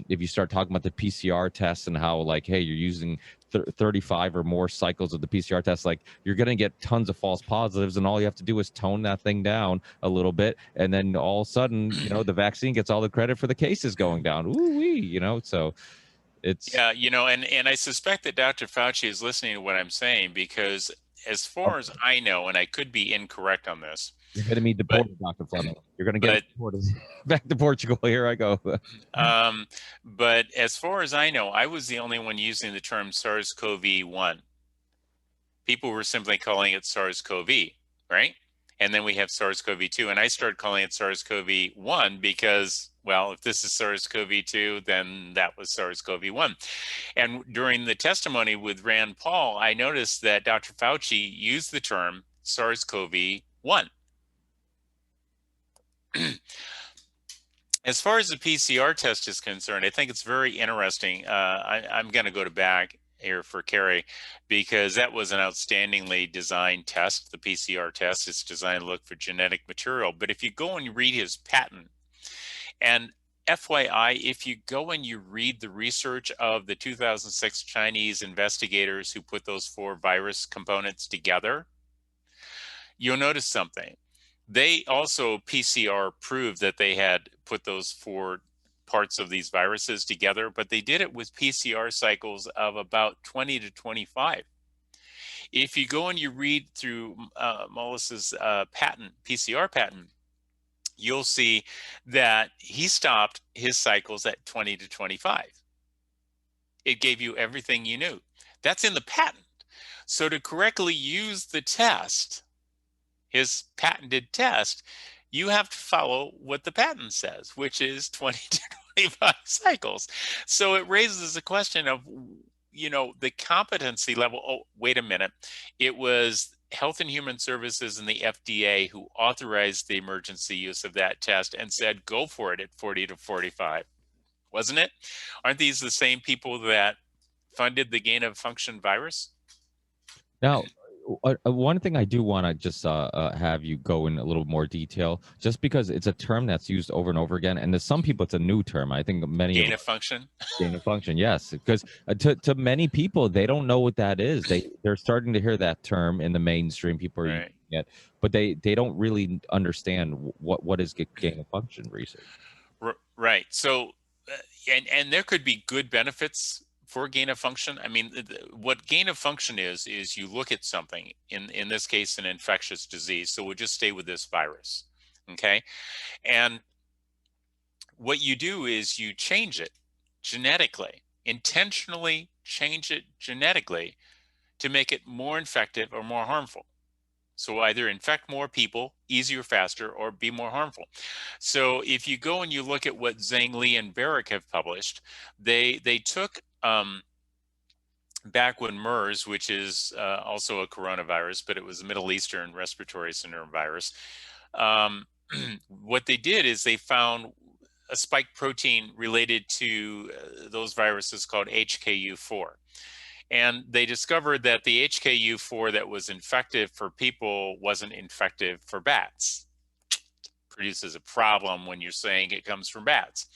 If you start talking about the PCR tests and how, like, hey, you're using 35 or more cycles of the PCR test, like, you're going to get tons of false positives, and all you have to do is tone that thing down a little bit, and then all of a sudden, the vaccine gets all the credit for the cases going down. Ooh wee, so it's, Yeah, and I suspect that Dr. Fauci is listening to what I'm saying, because as far as I know, and I could be incorrect on this, you're getting me but deported, Dr. Fleming. You're going to get me but deported back to Portugal. Here I go. but as far as I know, I was the only one using the term SARS-CoV-1. People were simply calling it SARS-CoV, right? And then we have SARS-CoV-2, and I started calling it SARS-CoV-1 because, well, if this is SARS-CoV-2, then that was SARS-CoV-1. And during the testimony with Rand Paul, I noticed that Dr. Fauci used the term SARS-CoV-1. As far as the PCR test is concerned, I think it's very interesting. I'm going to go to back here for Carrie, because that was an outstandingly designed test. The PCR test is designed to look for genetic material. But if you go and you read his patent, and FYI, if you go and you read the research of the 2006 Chinese investigators who put those 4 virus components together, you'll notice something. They also PCR proved that they had put those 4 parts of these viruses together, but they did it with PCR cycles of about 20 to 25. If you go and you read through Mullis's patent, PCR patent, you'll see that he stopped his cycles at 20 to 25. It gave you everything you knew. That's in the patent. So to correctly use the test, his patented test, you have to follow what the patent says, which is 20 to 25 cycles. So it raises the question of, the competency level. Oh, wait a minute. It was Health and Human Services and the FDA who authorized the emergency use of that test and said, go for it at 40 to 45. Wasn't it? Aren't these the same people that funded the gain of function virus? Now, one thing I do want to just have you go in a little more detail, just because it's a term that's used over and over again, and to some people it's a new term. I think many Gain of function. gain of function, yes, because to many people, they don't know what that is. They're starting to hear that term in the mainstream. People are Right. using it, but they don't really understand what is gain of function research. Right. So, and there could be good benefits for gain of function. I mean, what gain of function is you look at something, in this case, an infectious disease. So we'll just stay with this virus. Okay. And what you do is you change it genetically, intentionally change it genetically to make it more infective or more harmful. So either infect more people easier, faster, or be more harmful. So if you go and you look at what Zhang Li and Barrick have published, they took back when MERS, which is also a coronavirus, but it was a Middle Eastern respiratory syndrome virus. What they did is they found a spike protein related to those viruses called HKU4. And they discovered that the HKU4 that was infective for people wasn't infective for bats. Produces a problem when you're saying it comes from bats.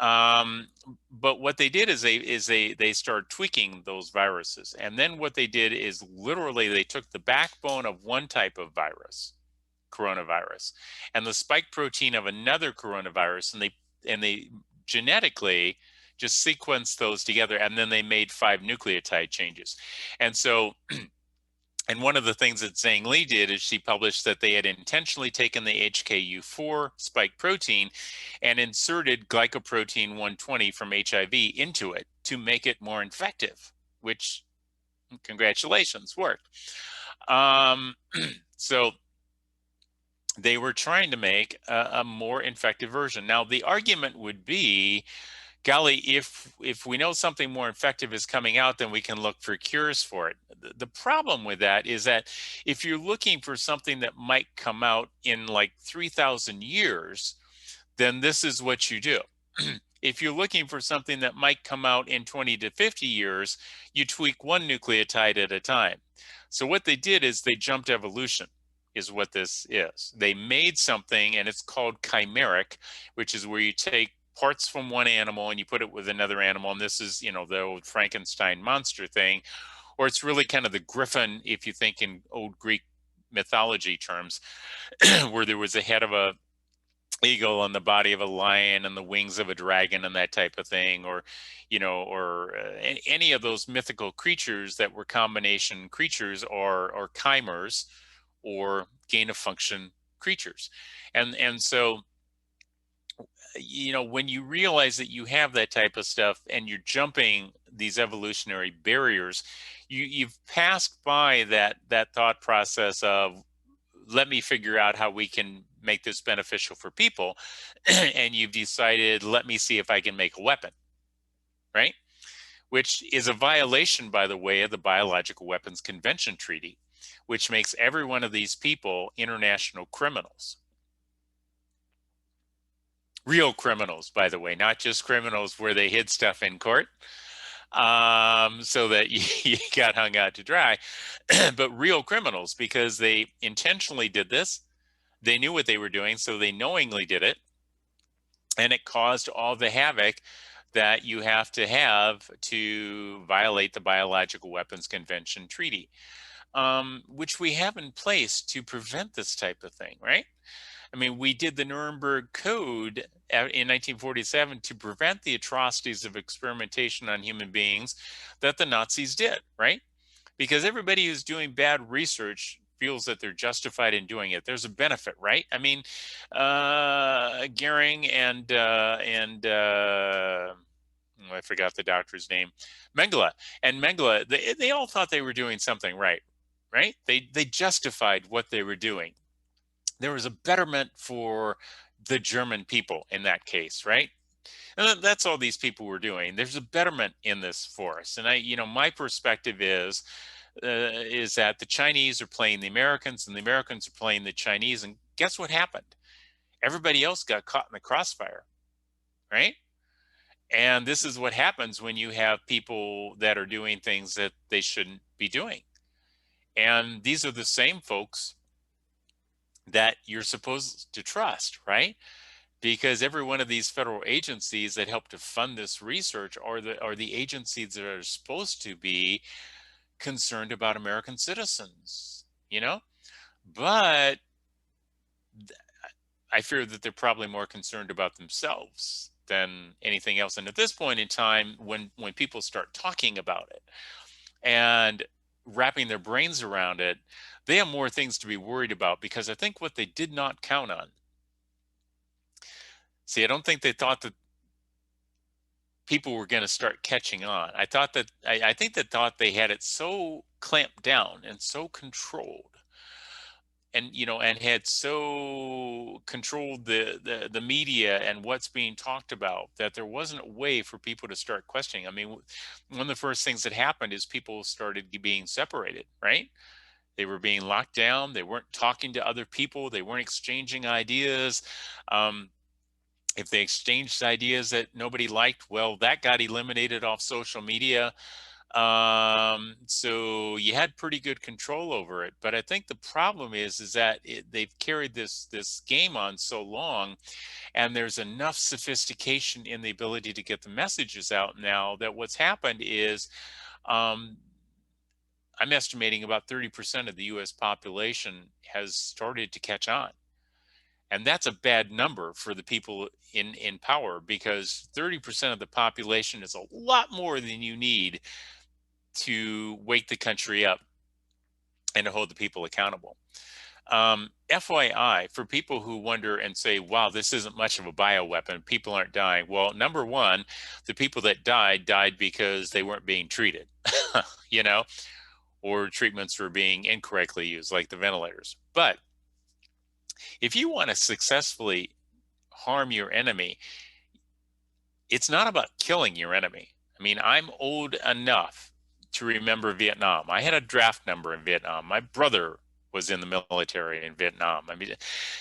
But what they did is they started tweaking those viruses, and then what they did is literally they took the backbone of one type of virus, coronavirus, and the spike protein of another coronavirus, and they genetically just sequenced those together, and then they made 5 nucleotide changes. And so and one of the things that Zhang Li did is she published that they had intentionally taken the HKU4 spike protein and inserted glycoprotein 120 from HIV into it to make it more infective, which, congratulations, worked. So they were trying to make a more infective version. Now, the argument would be, golly, if we know something more effective is coming out, then we can look for cures for it. The problem with that is that if you're looking for something that might come out in like 3,000 years, then this is what you do. If you're looking for something that might come out in 20 to 50 years, you tweak one nucleotide at a time. So what they did is they jumped evolution, is what this is. They made something, and it's called chimeric, which is where you take parts from one animal and you put it with another animal. And this is, the old Frankenstein monster thing, or it's really kind of the griffin, if you think in old Greek mythology terms, where there was a head of a eagle and the body of a lion and the wings of a dragon and that type of thing, or any of those mythical creatures that were combination creatures, or chimers, or gain of function creatures. And so when you realize that you have that type of stuff and you're jumping these evolutionary barriers, you've passed by that thought process of, let me figure out how we can make this beneficial for people. And you've decided, let me see if I can make a weapon, right? Which is a violation, by the way, of the Biological Weapons Convention Treaty, which makes every one of these people international criminals. Real criminals, by the way, not just criminals where they hid stuff in court so that you got hung out to dry, but real criminals, because they intentionally did this. They knew what they were doing, so they knowingly did it. And it caused all the havoc that you have to violate the Biological Weapons Convention Treaty, which we have in place to prevent this type of thing, right? I mean, we did the Nuremberg Code in 1947 to prevent the atrocities of experimentation on human beings that the Nazis did, right? Because everybody who's doing bad research feels that they're justified in doing it. There's a benefit, right? I mean, Goering and I forgot the doctor's name, Mengele. And Mengele, they all thought they were doing something right? They justified what they were doing. There was a betterment for the German people in that case, right? And that's all these people were doing. There's a betterment in this for us. And my perspective is that the Chinese are playing the Americans and the Americans are playing the Chinese. And guess what happened? Everybody else got caught in the crossfire, right? And this is what happens when you have people that are doing things that they shouldn't be doing. And these are the same folks that you're supposed to trust, right? Because every one of these federal agencies that help to fund this research are the agencies that are supposed to be concerned about American citizens, But I fear that they're probably more concerned about themselves than anything else. And at this point in time, when people start talking about it and wrapping their brains around it, they have more things to be worried about, because I think what they did not count on. See, I don't think they thought that people were going to start catching on. I think they thought they had it so clamped down and so controlled, and and had so controlled the media and what's being talked about, that there wasn't a way for people to start questioning. I mean, one of the first things that happened is people started being separated, right? They were being locked down. They weren't talking to other people. They weren't exchanging ideas. If they exchanged ideas that nobody liked, well, that got eliminated off social media. So you had pretty good control over it. But I think the problem is that they've carried this game on so long, and there's enough sophistication in the ability to get the messages out now that what's happened is, um, I'm estimating about 30% of the US population has started to catch on. And that's a bad number for the people in power, because 30% of the population is a lot more than you need to wake the country up and to hold the people accountable. FYI, for people who wonder and say, wow, this isn't much of a bioweapon, people aren't dying. Well, number one, the people that died because they weren't being treated, you know, or treatments were being incorrectly used, like the ventilators. But if you want to successfully harm your enemy, it's not about killing your enemy. I mean, I'm old enough to remember Vietnam. I had a draft number in Vietnam. My brother was in the military in Vietnam. I mean,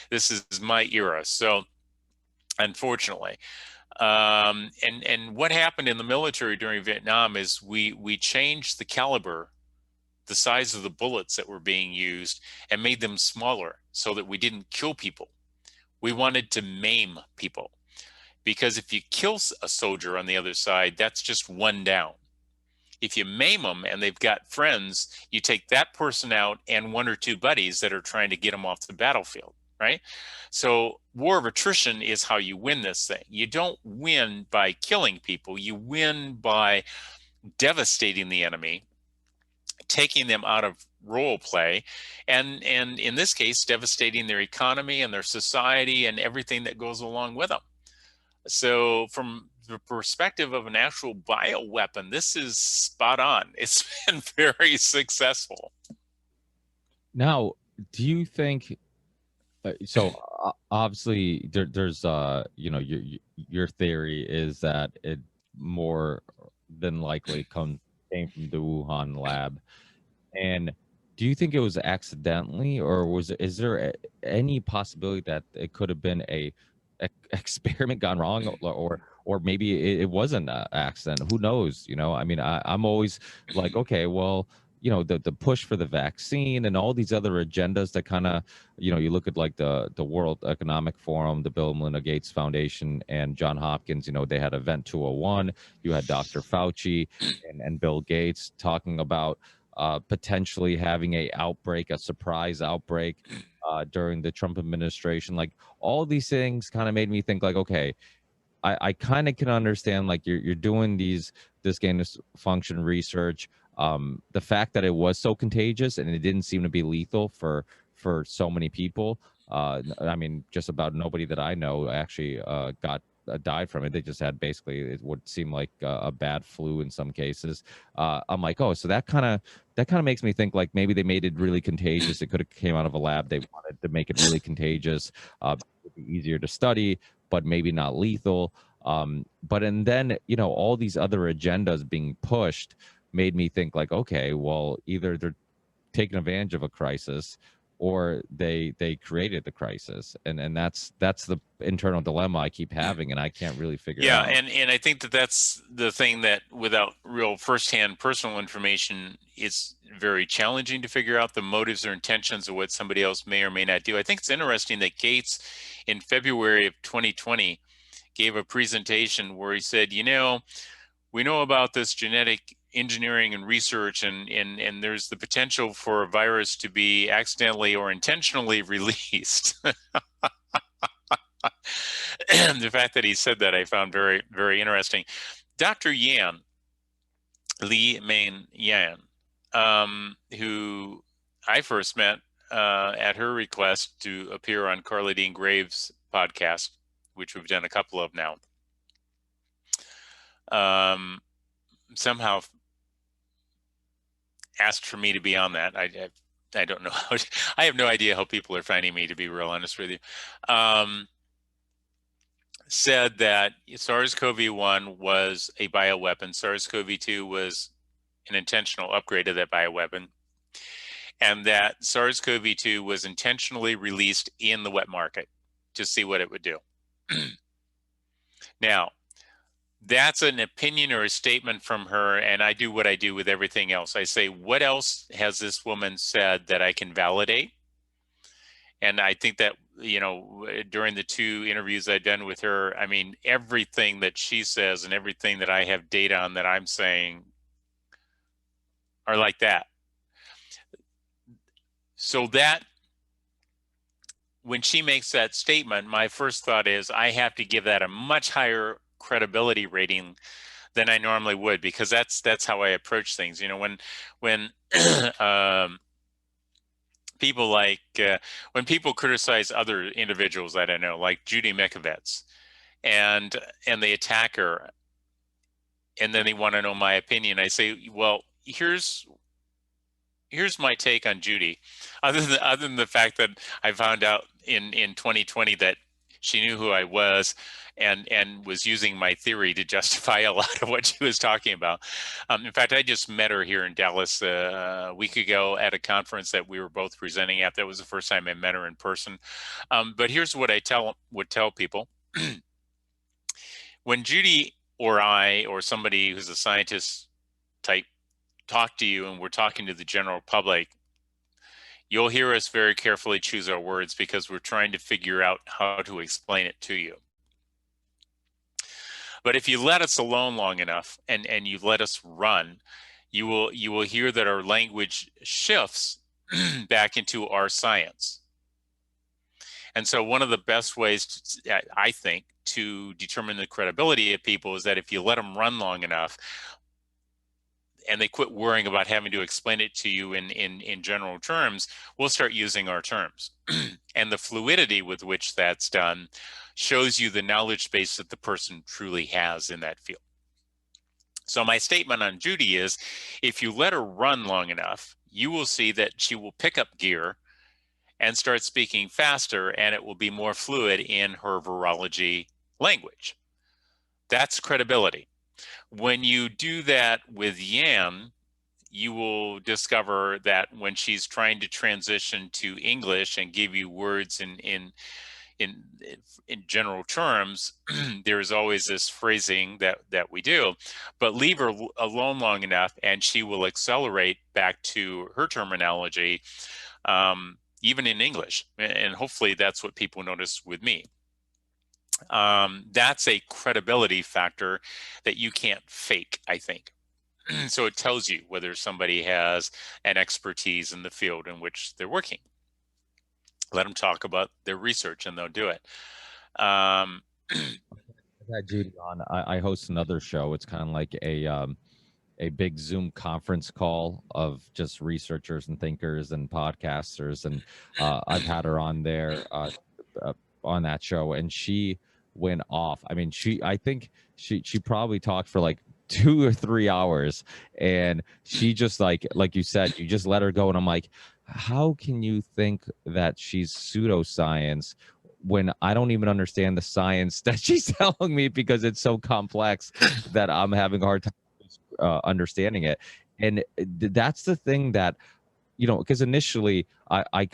this is my era. So, unfortunately, and what happened in the military during Vietnam is we changed the caliber, the size of the bullets that were being used, and made them smaller so that we didn't kill people. We wanted to maim people, because if you kill a soldier on the other side, that's just one down. If you maim them and they've got friends, you take that person out and one or two buddies that are trying to get them off the battlefield, right? So war of attrition is how you win this thing. You don't win by killing people. You win by devastating the enemy, taking them out of role play, and in this case, devastating their economy and their society and everything that goes along with them. So from the perspective of an actual bioweapon, this is spot on. It's been very successful. Now, do you think obviously there's your theory is that it more than likely came from the Wuhan lab, and do you think it was accidentally, or is there any possibility that it could have been a experiment gone wrong, or maybe it wasn't an accident? Who knows? I mean, I'm always like, okay, well, the push for the vaccine and all these other agendas that kind of, you look at like the World Economic Forum, the Bill and Melinda Gates Foundation, and John Hopkins. They had Event 201. You had Dr. Fauci and Bill Gates talking about potentially having a surprise outbreak during the Trump administration. Like, all these things kind of made me think like, okay, I kind of can understand, like, you're doing this gain of function research. The fact that it was so contagious and it didn't seem to be lethal for so many people. I mean, just about nobody that I know actually died from it. They just had, basically, it would seem like a bad flu in some cases. I'm like, oh, so that kind of makes me think like maybe they made it really contagious. It could have came out of a lab. They wanted to make it really contagious. It'd be easier to study, but maybe not lethal. And then, all these other agendas being pushed made me think like, okay, well, either they're taking advantage of a crisis, or they created the crisis, and that's the internal dilemma I keep having, and I can't really figure it out. And I think that's the thing, that without real firsthand personal information, it's very challenging to figure out the motives or intentions of what somebody else may or may not do. I think it's interesting that Gates, in February of 2020, gave a presentation where he said, we know about this genetic engineering and research, and there's the potential for a virus to be accidentally or intentionally released. The fact that he said that, I found very, very interesting. Dr. Yan, Li Meng Yan, who I first met at her request to appear on Carla Dean Graves' podcast, which we've done a couple of now, somehow asked for me to be on that. I don't know how I have no idea how people are finding me, to be real honest with you. Said that SARS-CoV-1 was a bioweapon. SARS-CoV-2 was an intentional upgrade of that bioweapon, and that SARS-CoV-2 was intentionally released in the wet market to see what it would do. Now, that's an opinion or a statement from her, and I do what I do with everything else. I say, what else has this woman said that I can validate? And I think that, during the 2 interviews I've done with her, I mean, everything that she says and everything that I have data on that I'm saying are like that. So that when she makes that statement, my first thought is I have to give that a much higher credibility rating than I normally would, because that's how I approach things. When people when people criticize other individuals that I know, like Judy Mikovits, and they attack her, and then they want to know my opinion, I say, well, here's my take on Judy. Other than the fact that I found out in 2020 that she knew who I was and was using my theory to justify a lot of what she was talking about. In fact, I just met her here in Dallas a week ago at a conference that we were both presenting at. That was the first time I met her in person. But here's what I would tell people. When Judy or I or somebody who's a scientist type talk to you and we're talking to the general public, you'll hear us very carefully choose our words, because we're trying to figure out how to explain it to you. But if you let us alone long enough and you let us run, you will hear that our language shifts back into our science. And so one of the best ways, I think, to determine the credibility of people is that if you let them run long enough and they quit worrying about having to explain it to you in general terms, we'll start using our terms. And the fluidity with which that's done shows you the knowledge base that the person truly has in that field. So my statement on Judy is, if you let her run long enough, you will see that she will pick up gear and start speaking faster, and it will be more fluid in her virology language. That's credibility. When you do that with Yan, you will discover that when she's trying to transition to English and give you words in general terms, there's always this phrasing that we do. But leave her alone long enough, and she will accelerate back to her terminology, even in English. And hopefully that's what people notice with me. That's a credibility factor that you can't fake, I think. So it tells you whether somebody has an expertise in the field in which they're working. Let them talk about their research and they'll do it. I've had Judy on. I host another show. It's kind of like a big Zoom conference call of just researchers and thinkers and podcasters, and I've had her on there on that show, and she went off. I mean, I think she probably talked for like 2 or 3 hours, and she just like you said, you just let her go, and I'm like, how can you think that she's pseudoscience when I don't even understand the science that she's telling me, because it's so complex that I'm having a hard time understanding it. And that's the thing that, because initially I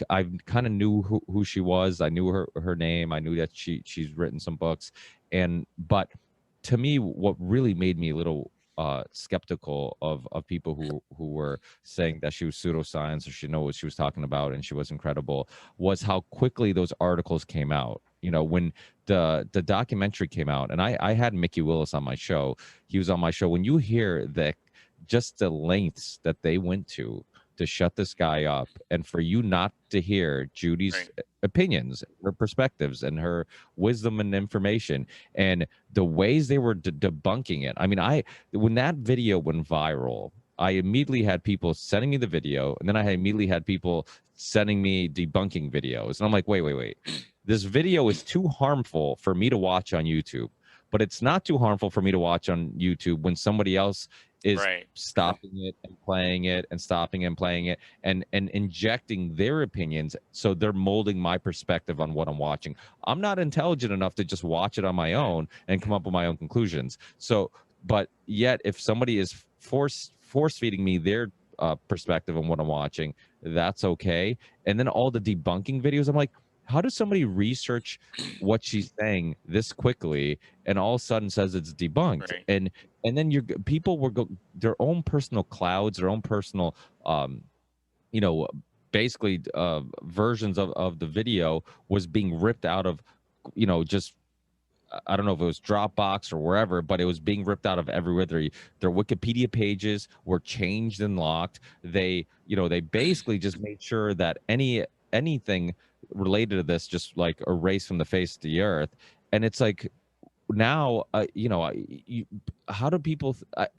kind of knew who she was. I knew her name. I knew that she's written some books, but to me, what really made me a little skeptical of people who were saying that she was pseudoscience or she know what she was talking about and she was incredible, was how quickly those articles came out. When the documentary came out, and I had Mickey Willis on my show. He was on my show. When you hear just the lengths that they went to shut this guy up, and for you not to hear Judy's opinions, her perspectives, and her wisdom and information, and the ways they were debunking it. I mean, when that video went viral, I immediately had people sending me the video, and then I immediately had people sending me debunking videos. And I'm like, wait. This video is too harmful for me to watch on YouTube, but it's not too harmful for me to watch on YouTube when somebody else is stopping it and playing it and stopping and playing it and injecting their opinions. So they're molding my perspective on what I'm watching. I'm not intelligent enough to just watch it on my own and come up with my own conclusions. So, but yet if somebody is force feeding me their perspective on what I'm watching, that's okay. And then all the debunking videos, I'm like, how does somebody research what she's saying this quickly and all of a sudden says it's debunked? Right. And then people will go their own personal clouds, their own personal um you know, basically versions of the video was being ripped out of, just I don't know if it was Dropbox or wherever, but it was being ripped out of everywhere. Their Wikipedia pages were changed and locked. They basically just made sure that anything related to this just like erased from the face of the earth. And it's like now, how do people?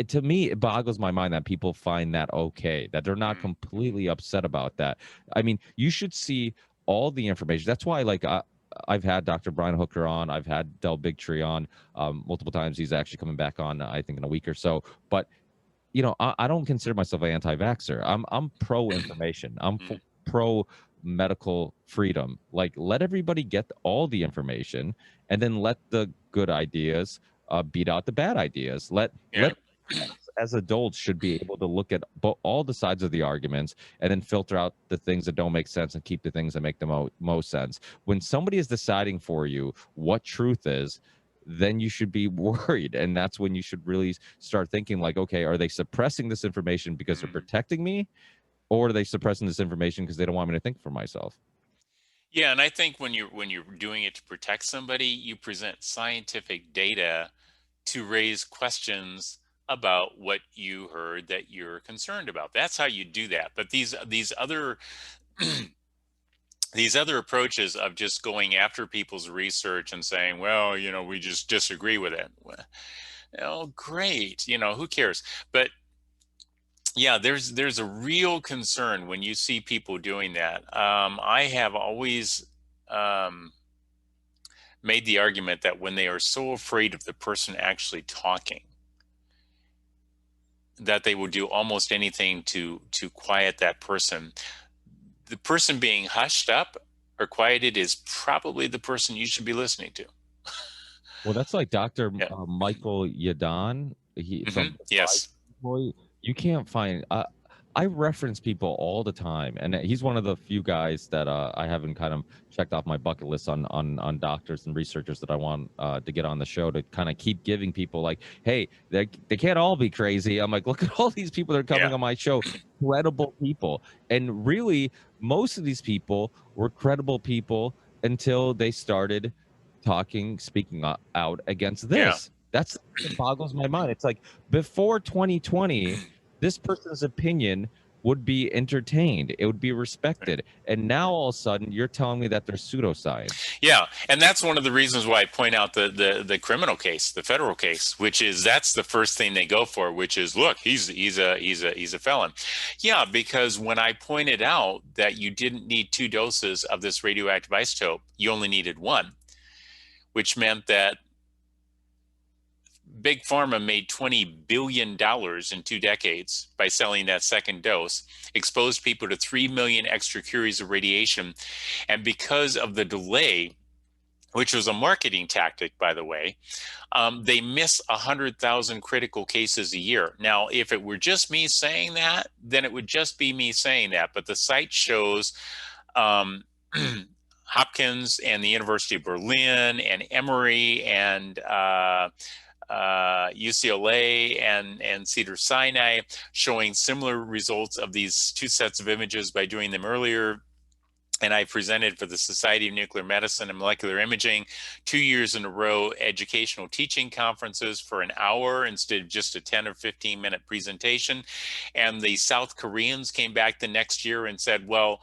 To me, it boggles my mind that people find that okay, that they're not Mm. completely upset about that. I mean, you should see all the information. That's why, like, I've had Dr. Brian Hooker on. I've had Del Bigtree on multiple times. He's actually coming back on, I think, in a week or so. But I don't consider myself an anti-vaxxer. I'm pro information. I'm Mm. pro medical freedom. Like, let everybody get all the information, and then let the good ideas beat out the bad ideas. Yeah. Let as adults should be able to look at all the sides of the arguments and then filter out the things that don't make sense and keep the things that make the most sense. When somebody is deciding for you what truth is, then you should be worried. And that's when you should really start thinking like, okay, are they suppressing this information because they're Mm. protecting me? Or are they suppressing this information because they don't want me to think for myself? Yeah, and I think when you're doing it to protect somebody, you present scientific data to raise questions about what you heard that you're concerned about. That's how you do that. But these other these other approaches of just going after people's research and saying, well, we just disagree with it. Well, oh, great. Who cares? But yeah, there's a real concern when you see people doing that. I have always um, made the argument that when they are so afraid of the person actually talking, that they will do almost anything to quiet that person. The person being hushed up or quieted is probably the person you should be listening to. Well, that's like Dr. Yeah. Michael Yadon. He from the Five Yes. Boy. You can't find. I reference people all the time, and he's one of the few guys that I haven't kind of checked off my bucket list on doctors and researchers that I want to get on the show to kind of keep giving people like, hey, they can't all be crazy. I'm like, look at all these people that are coming Yeah. on my show, credible people, and really most of these people were credible people until they started speaking out against Yeah. this. That's what boggles my mind. It's like before 2020, this person's opinion would be entertained, it would be respected, and now all of a sudden you're telling me that they're pseudoscience. Yeah, and that's one of the reasons why I point out the criminal case, the federal case, which is that's the first thing they go for, which is look, he's a felon. Yeah, because when I pointed out that you didn't need 2 doses of this radioactive isotope, you only needed one, which meant that Big Pharma made $20 billion in 2 decades by selling that second dose, exposed people to 3 million extra curies of radiation. And because of the delay, which was a marketing tactic, by the way, they miss 100,000 critical cases a year. Now, if it were just me saying that, then it would just be me saying that. But the site shows um, Hopkins and the University of Berlin and Emory and UCLA and Cedars-Sinai showing similar results of these 2 sets of images by doing them earlier. And I presented for the Society of Nuclear Medicine and Molecular Imaging 2 years in a row, educational teaching conferences for an hour instead of just a 10 or 15-minute presentation. And the South Koreans came back the next year and said, well,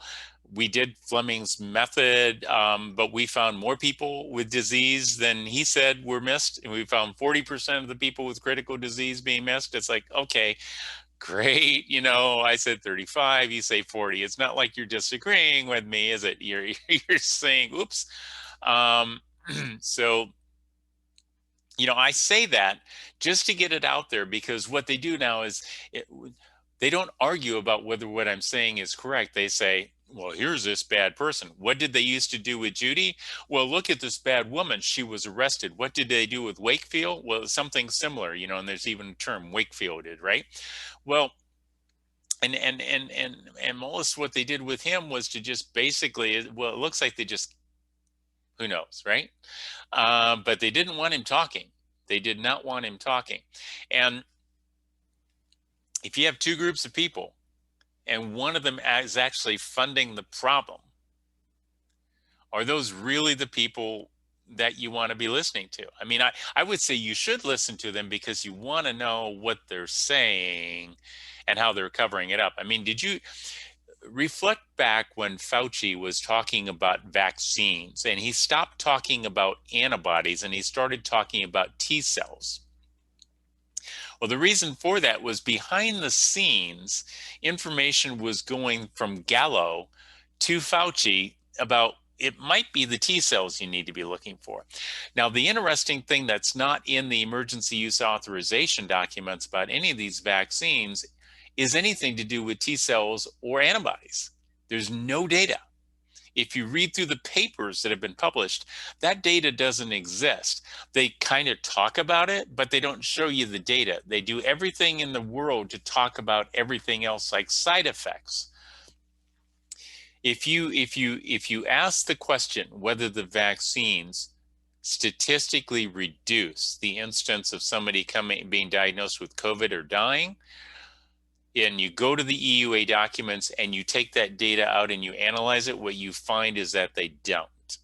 we did Fleming's method, but we found more people with disease than he said were missed. And we found 40% of the people with critical disease being missed. It's like, okay, great. I said 35, you say 40. It's not like you're disagreeing with me, is it? You're saying, oops. Um, so, I say that just to get it out there, because what they do now is they don't argue about whether what I'm saying is correct. They say, well, here's this bad person. What did they used to do with Judy? Well, look at this bad woman. She was arrested. What did they do with Wakefield? Well, something similar, and there's even a term, Wakefielded, right? Well, and Mullis, what they did with him was to just basically, well, it looks like they just Who knows, right? But they didn't want him talking. They did not want him talking. And if you have two groups of people and one of them is actually funding the problem, are those really the people that you want to be listening to? I mean, I would say you should listen to them because you want to know what they're saying and how they're covering it up. I mean, did you reflect back when Fauci was talking about vaccines and he stopped talking about antibodies and he started talking about T cells? Well, the reason for that was behind the scenes, information was going from Gallo to Fauci about it might be the T cells you need to be looking for. Now, the interesting thing that's not in the emergency use authorization documents about any of these vaccines is anything to do with T cells or antibodies. There's no data. If you read through the papers that have been published, that data doesn't exist. They kind of talk about it, but they don't show you the data. They do everything in the world to talk about everything else, like side effects. If you ask the question whether the vaccines statistically reduce the instance of somebody being diagnosed with COVID or dying, and you go to the EUA documents and you take that data out and you analyze it, what you find is that they don't.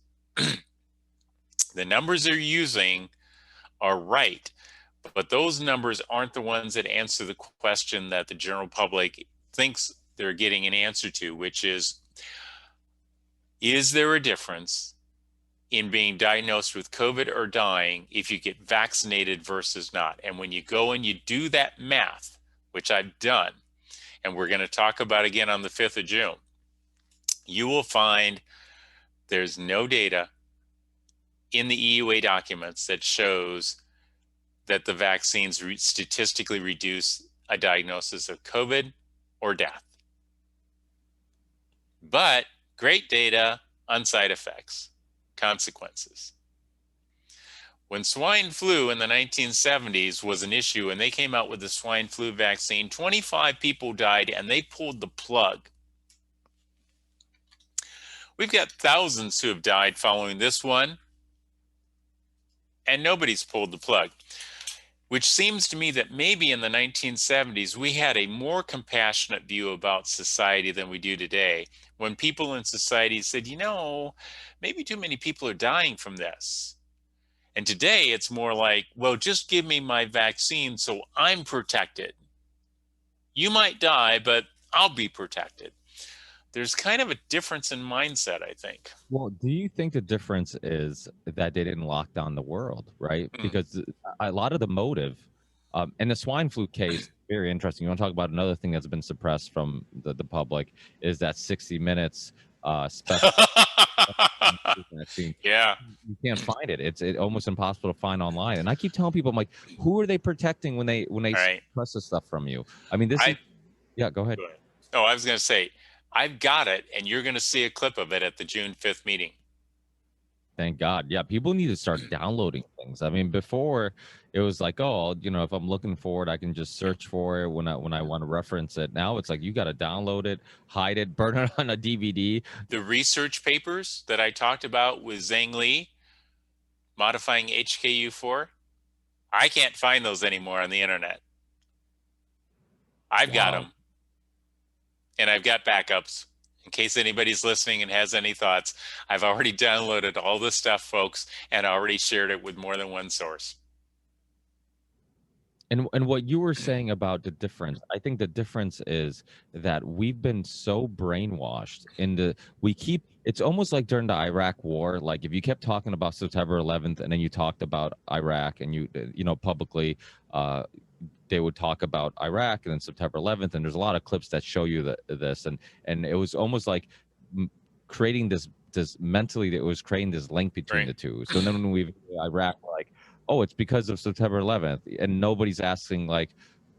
The numbers they're using are right, but those numbers aren't the ones that answer the question that the general public thinks they're getting an answer to, which is there a difference in being diagnosed with COVID or dying if you get vaccinated versus not? And when you go and you do that math, which I've done, and we're going to talk about again on the 5th of June, you will find there's no data in the EUA documents that shows that the vaccines statistically reduce a diagnosis of COVID or death. But great data on side effects, consequences. When swine flu in the 1970s was an issue and they came out with the swine flu vaccine, 25 people died and they pulled the plug. We've got thousands who have died following this one and nobody's pulled the plug, which seems to me that maybe in the 1970s we had a more compassionate view about society than we do today, when people in society said, you know, maybe too many people are dying from this. And today it's more like, well, just give me my vaccine so I'm protected. You might die, but I'll be protected. There's kind of a difference in mindset, I think. Well, do you think the difference is that they didn't lock down the world, right? Because a lot of the motive, in the swine flu case, very interesting. You want to talk about another thing that's been suppressed from the public is that 60 Minutes special. Yeah, you can't find it. It's almost impossible to find online. And I keep telling people, I'm like, who are they protecting when they suppress this stuff from you? I mean, yeah, go ahead. Oh, I was going to say, I've got it, and you're going to see a clip of it at the June 5th meeting. Thank God. Yeah, people need to start downloading things. I mean, before it was like, oh, you know, if I'm looking for it, I can just search for it when I want to reference it. Now it's like you got to download it, hide it, burn it on a DVD. The research papers that I talked about with Zhang Li, modifying HKU4, I can't find those anymore on the internet. I've got them, and I've got backups. In case anybody's listening and has any thoughts, I've already downloaded all this stuff, folks, and already shared it with more than one source. And what you were saying about the difference, I think the difference is that we've been so brainwashed it's almost like during the Iraq war, like if you kept talking about September 11th and then you talked about Iraq and you know, publicly, they would talk about Iraq and then September 11th, and there's a lot of clips that show you this, and it was almost like creating this mentally, that it was creating this link between the two. So then when we Iraq, we're like, oh, it's because of September 11th, and nobody's asking like,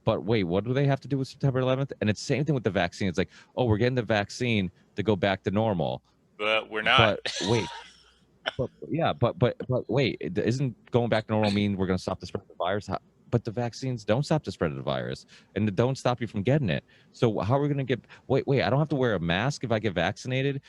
but wait, what do they have to do with September 11th? And it's the same thing with the vaccine. It's like, oh, we're getting the vaccine to go back to normal, but we're not. But wait. but wait, isn't going back to normal mean we're going to stop the spread of the virus? But the vaccines don't stop the spread of the virus, and they don't stop you from getting it. So how are we going to wait, I don't have to wear a mask if I get vaccinated?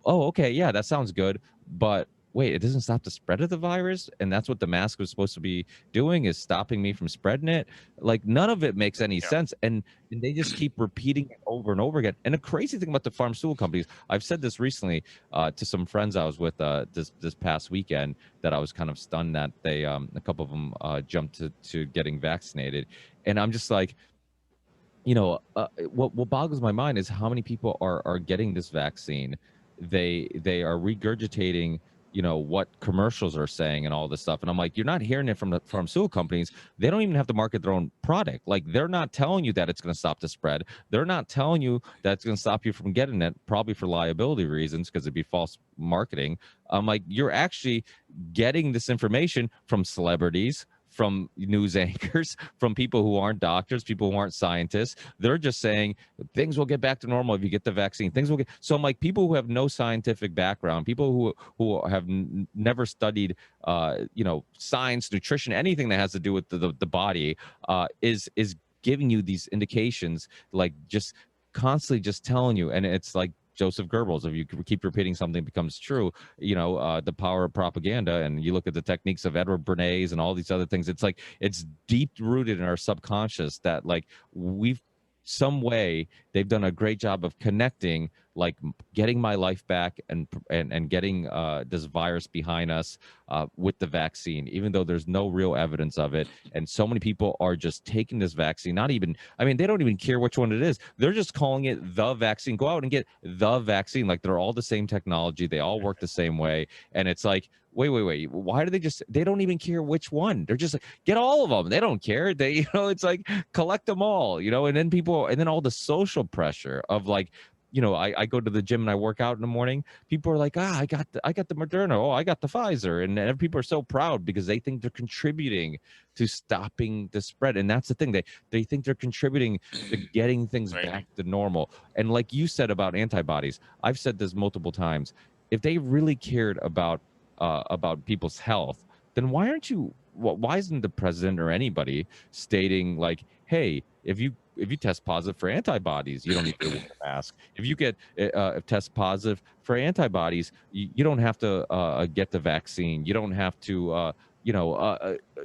Oh, okay, yeah, that sounds good. But wait, it doesn't stop the spread of the virus, and that's what the mask was supposed to be doing, is stopping me from spreading it. Like, none of it makes any Yeah. sense, and they just keep repeating it over and over again. And the crazy thing about the pharmaceutical companies, I've said this recently to some friends I was with this past weekend, that I was kind of stunned that they a couple of them jumped to getting vaccinated, and I'm just like, what boggles my mind is how many people are getting this vaccine. They are regurgitating, what commercials are saying and all this stuff. And I'm like, you're not hearing it from the pharmaceutical companies. They don't even have to market their own product. Like, they're not telling you that it's going to stop the spread. They're not telling you that it's going to stop you from getting it, probably for liability reasons, because it'd be false marketing. I'm like, you're actually getting this information from celebrities, from news anchors, from people who aren't doctors, people who aren't scientists. They're just saying things will get back to normal if you get the vaccine. Things will get. So I'm like, people who have no scientific background, people who have never studied, science, nutrition, anything that has to do with the body, is giving you these indications, like, just constantly just telling you. And it's like Joseph Goebbels, if you keep repeating something, it becomes true. The power of propaganda. And you look at the techniques of Edward Bernays and all these other things. It's like, it's deep rooted in our subconscious that, like, we've some way they've done a great job of connecting, like, getting my life back and getting this virus behind us with the vaccine, even though there's no real evidence of it. And so many people are just taking this vaccine, not even, I mean, they don't even care which one it is. They're just calling it the vaccine. Go out and get the vaccine. Like, they're all the same technology. They all work the same way. And it's like, wait, why do they don't even care which one? They're just like, get all of them. They don't care. It's like, collect them all, and then all the social pressure of, like, I go to the gym and I work out in the morning. People are like, I got the Moderna. Oh, I got the Pfizer. And people are so proud because they think they're contributing to stopping the spread. And that's the thing. They think they're contributing to getting things Right. back to normal. And like you said about antibodies, I've said this multiple times. If they really cared about people's health, then why isn't the president or anybody stating, like, hey, if you test positive for antibodies, you don't need to wear a mask. If you get test positive for antibodies, you don't have to get the vaccine. You don't have to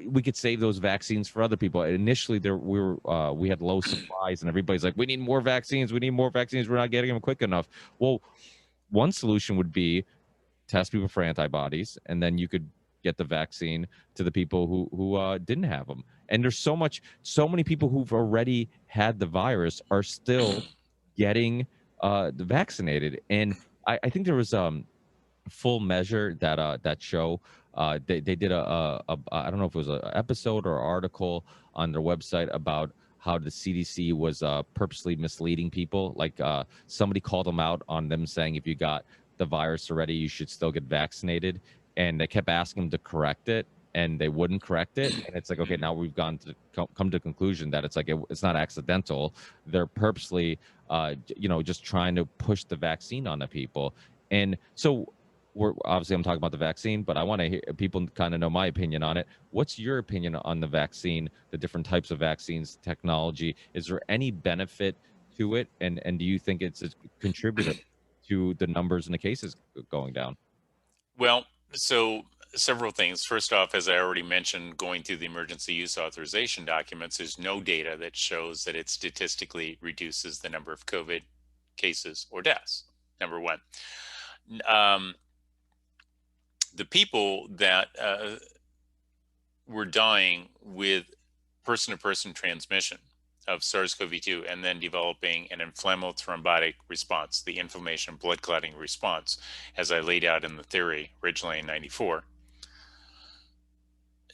we could save those vaccines for other people. Initially, we had low supplies, and everybody's like, we need more vaccines. We need more vaccines. We're not getting them quick enough. Well, one solution would be test people for antibodies, and then you could get the vaccine to the people who didn't have them. And there's so many people who've already had the virus are still getting vaccinated. And I think there was Full Measure, that show. They did a I don't know if it was an episode or article on their website about how the CDC was purposely misleading people. Like, somebody called them out on them saying, if you got the virus already, you should still get vaccinated. And they kept asking them to correct it, and they wouldn't correct it. And it's like, okay, now we've come to the conclusion that it's like, it's not accidental. They're purposely, just trying to push the vaccine on the people. And so, I'm talking about the vaccine, but I want to hear people kind of know my opinion on it. What's your opinion on the vaccine, the different types of vaccines, technology? Is there any benefit to it? And do you think it's a contributor to the numbers and the cases going down? Well, so several things. First off, as I already mentioned, going through the emergency use authorization documents, there's no data that shows that it statistically reduces the number of COVID cases or deaths. Number one. The people that were dying with person-to-person transmission of SARS-CoV-2 and then developing an inflammatory thrombotic response, the inflammation blood clotting response, as I laid out in the theory originally in 94,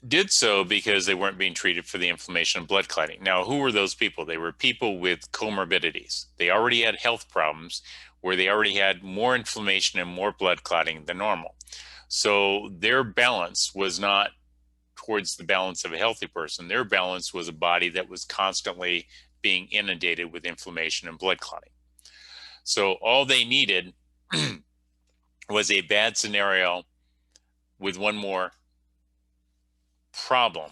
did so because they weren't being treated for the inflammation and blood clotting. Now, who were those people? They were people with comorbidities. They already had health problems where they already had more inflammation and more blood clotting than normal. So their balance was not towards the balance of a healthy person. Their balance was a body that was constantly being inundated with inflammation and blood clotting. So all they needed was a bad scenario with one more problem,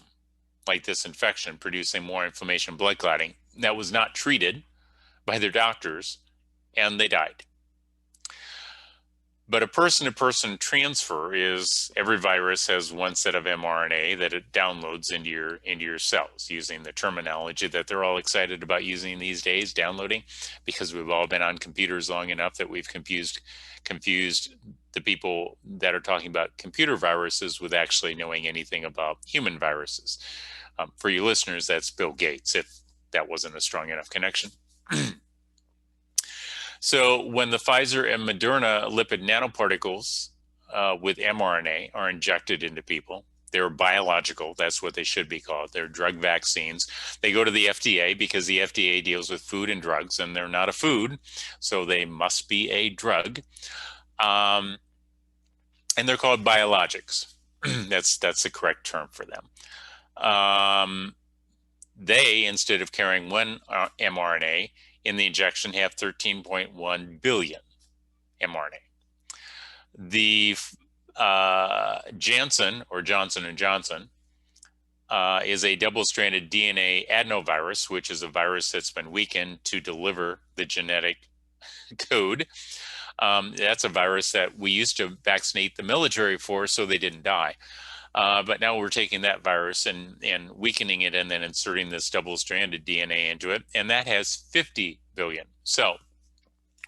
like this infection producing more inflammation and blood clotting, that was not treated by their doctors, and they died. But a person-to-person transfer is every virus has one set of mRNA that it downloads into your cells, using the terminology that they're all excited about using these days, downloading, because we've all been on computers long enough that we've confused the people that are talking about computer viruses with actually knowing anything about human viruses. For you listeners, that's Bill Gates, if that wasn't a strong enough connection. So when the Pfizer and Moderna lipid nanoparticles with mRNA are injected into people, they're biological. That's what they should be called. They're drug vaccines. They go to the FDA because the FDA deals with food and drugs, and they're not a food, so they must be a drug. And they're called biologics. That's the correct term for them. They, instead of carrying one mRNA in the injection, have 13.1 billion mRNA. The Janssen, or Johnson & Johnson, is a double-stranded DNA adenovirus, which is a virus that's been weakened to deliver the genetic code. That's a virus that we used to vaccinate the military for so they didn't die. But now we're taking that virus and weakening it and then inserting this double-stranded DNA into it, and that has 50 billion. So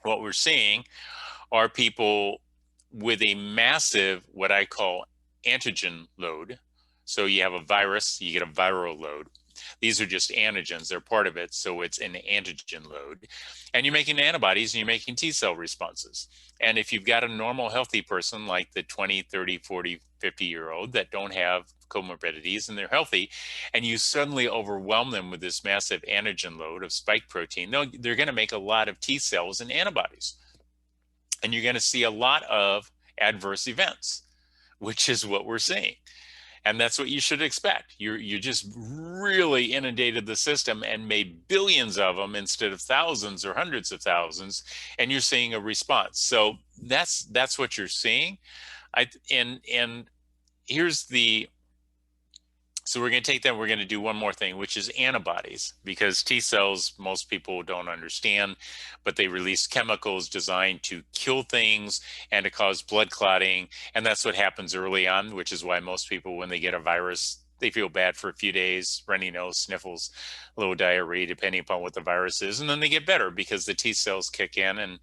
what we're seeing are people with a massive, what I call antigen load. So you have a virus, you get a viral load. These are just antigens, they're part of it, so it's an antigen load. And you're making antibodies and you're making T cell responses. And if you've got a normal healthy person like the 20, 30, 40, 50-year-old that don't have comorbidities and they're healthy, and you suddenly overwhelm them with this massive antigen load of spike protein, they're going to make a lot of T cells and antibodies. And you're going to see a lot of adverse events, which is what we're seeing. And that's what you should expect. You just really inundated the system and made billions of them instead of thousands or hundreds of thousands, and you're seeing a response. So that's what you're seeing. And here's the. So we're going to take that. We're going to do one more thing, which is antibodies, because T cells, most people don't understand, but they release chemicals designed to kill things and to cause blood clotting. And that's what happens early on, which is why most people, when they get a virus, they feel bad for a few days, runny nose, sniffles, a little diarrhea, depending upon what the virus is. And then they get better because the T cells kick in, and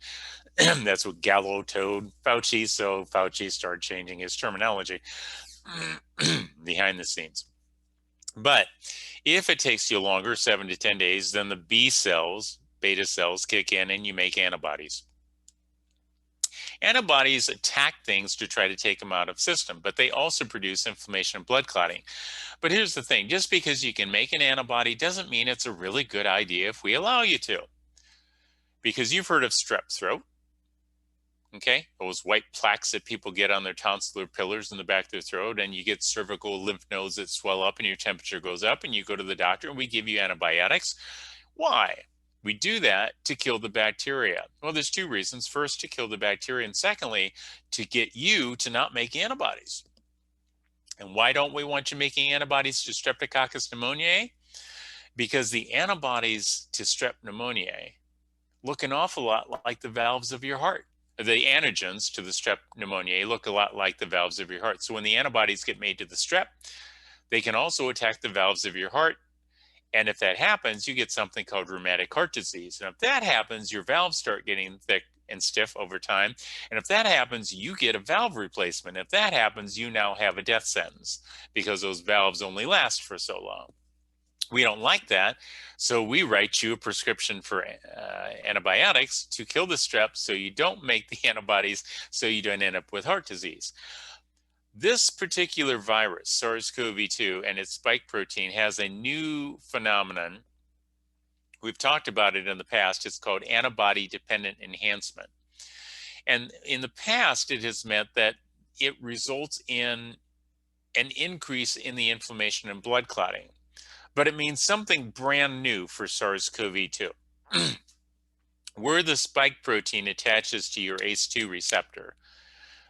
that's what Gallo told Fauci. So Fauci started changing his terminology behind the scenes. But if it takes you longer, 7 to 10 days, then the B cells, beta cells, kick in and you make antibodies. Antibodies attack things to try to take them out of system, but they also produce inflammation and blood clotting. But here's the thing, just because you can make an antibody doesn't mean it's a really good idea if we allow you to. Because you've heard of strep throat. Okay, those white plaques that people get on their tonsillar pillars in the back of their throat, and you get cervical lymph nodes that swell up and your temperature goes up, and you go to the doctor and we give you antibiotics. Why? We do that to kill the bacteria. Well, there's two reasons. First, to kill the bacteria, and secondly, to get you to not make antibodies. And why don't we want you making antibodies to Streptococcus pneumoniae? Because the antibodies to strep pneumoniae look an awful lot like the valves of your heart. The antigens to the strep pneumoniae look a lot like the valves of your heart. So when the antibodies get made to the strep, they can also attack the valves of your heart. And if that happens, you get something called rheumatic heart disease. And if that happens, your valves start getting thick and stiff over time. And if that happens, you get a valve replacement. If that happens, you now have a death sentence because those valves only last for so long. We don't like that, so we write you a prescription for antibiotics to kill the strep so you don't make the antibodies, so you don't end up with heart disease. This particular virus, SARS-CoV-2, and its spike protein has a new phenomenon. We've talked about it in the past. It's called antibody-dependent enhancement. And in the past, it has meant that it results in an increase in the inflammation and blood clotting. But it means something brand new for SARS-CoV-2. Where the spike protein attaches to your ACE2 receptor,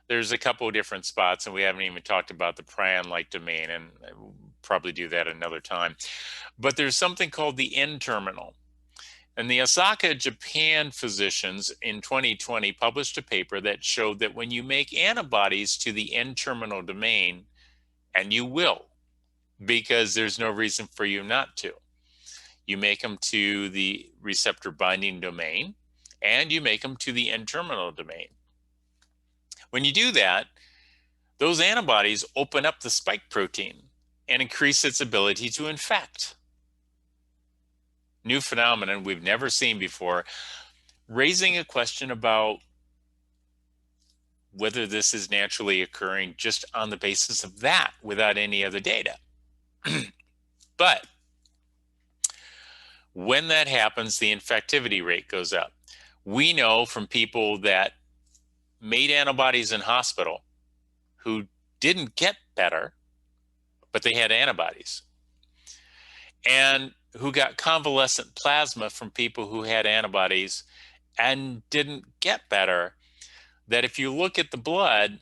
there's a couple of different spots, and we haven't even talked about the prion-like domain, and we'll probably do that another time. But there's something called the N-terminal. And the Osaka, Japan physicians in 2020 published a paper that showed that when you make antibodies to the N-terminal domain, and you will, because there's no reason for you not to, you make them to the receptor binding domain, and you make them to the N-terminal domain. When you do that, those antibodies open up the spike protein and increase its ability to infect. New phenomenon we've never seen before, raising a question about whether this is naturally occurring just on the basis of that without any other data. But when that happens, the infectivity rate goes up. We know from people that made antibodies in hospital who didn't get better, but they had antibodies, and who got convalescent plasma from people who had antibodies and didn't get better, that if you look at the blood,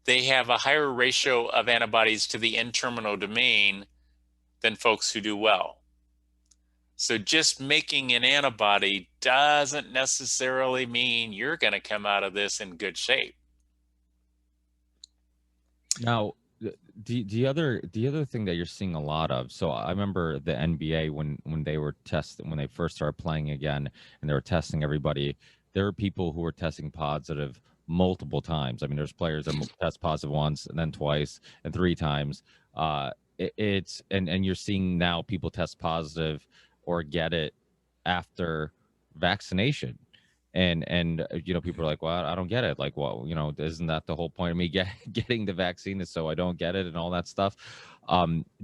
they have a higher ratio of antibodies to the N-terminal domain than folks who do well. So just making an antibody doesn't necessarily mean you're going to come out of this in good shape. Now, the other thing that you're seeing a lot of, so I remember the NBA when they were testing, when they first started playing again and they were testing everybody, there were people who were testing positive multiple times. I mean, there's players that test positive once and then twice and three times. It's and you're seeing now people test positive or get it after vaccination. And you know, people are like, well, I don't get it. Like, well, you know, isn't that the whole point of me getting the vaccine is so I don't get it and all that stuff?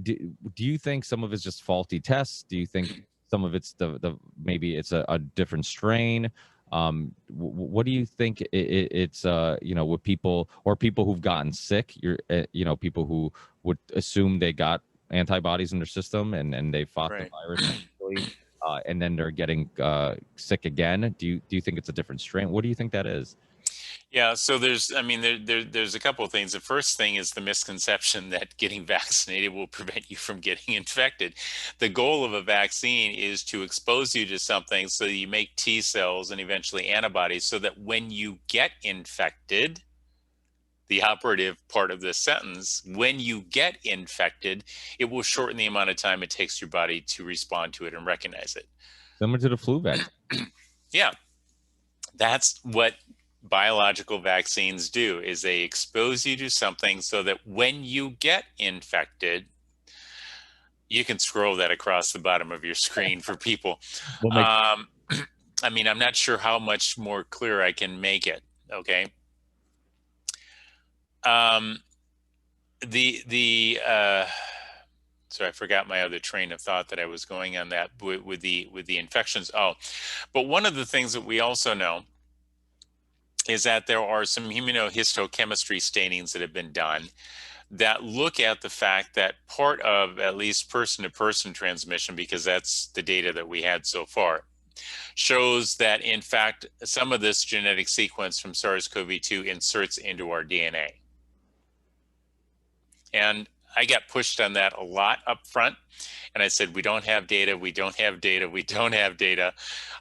Do you think some of it's just faulty tests? Do you think some of it's the maybe it's a different strain? What do you think it's you know, with people or people who've gotten sick, you know, people who would assume they got antibodies in their system and they fought the virus actually, and then they're getting sick again. Do you think it's a different strain? What do you think that is? Yeah, so there's a couple of things. The first thing is the misconception that getting vaccinated will prevent you from getting infected. The goal of a vaccine is to expose you to something so you make T cells and eventually antibodies so that when you get infected, the operative part of this sentence, when you get infected, it will shorten the amount of time it takes your body to respond to it and recognize it. Similar to the flu vaccine. Yeah, that's what biological vaccines do, is they expose you to something so that when you get infected, you can scroll that across the bottom of your screen for people. I mean, I'm not sure how much more clear I can make it. Okay. So I forgot my other train of thought that I was going on that with the infections. Oh, but one of the things that we also know is that there are some immunohistochemistry stainings that have been done that look at the fact that part of at least person-to-person transmission, because that's the data that we had so far, shows that in fact some of this genetic sequence from SARS-CoV-2 inserts into our DNA. And I got pushed on that a lot up front. And I said, we don't have data, we don't have data, we don't have data.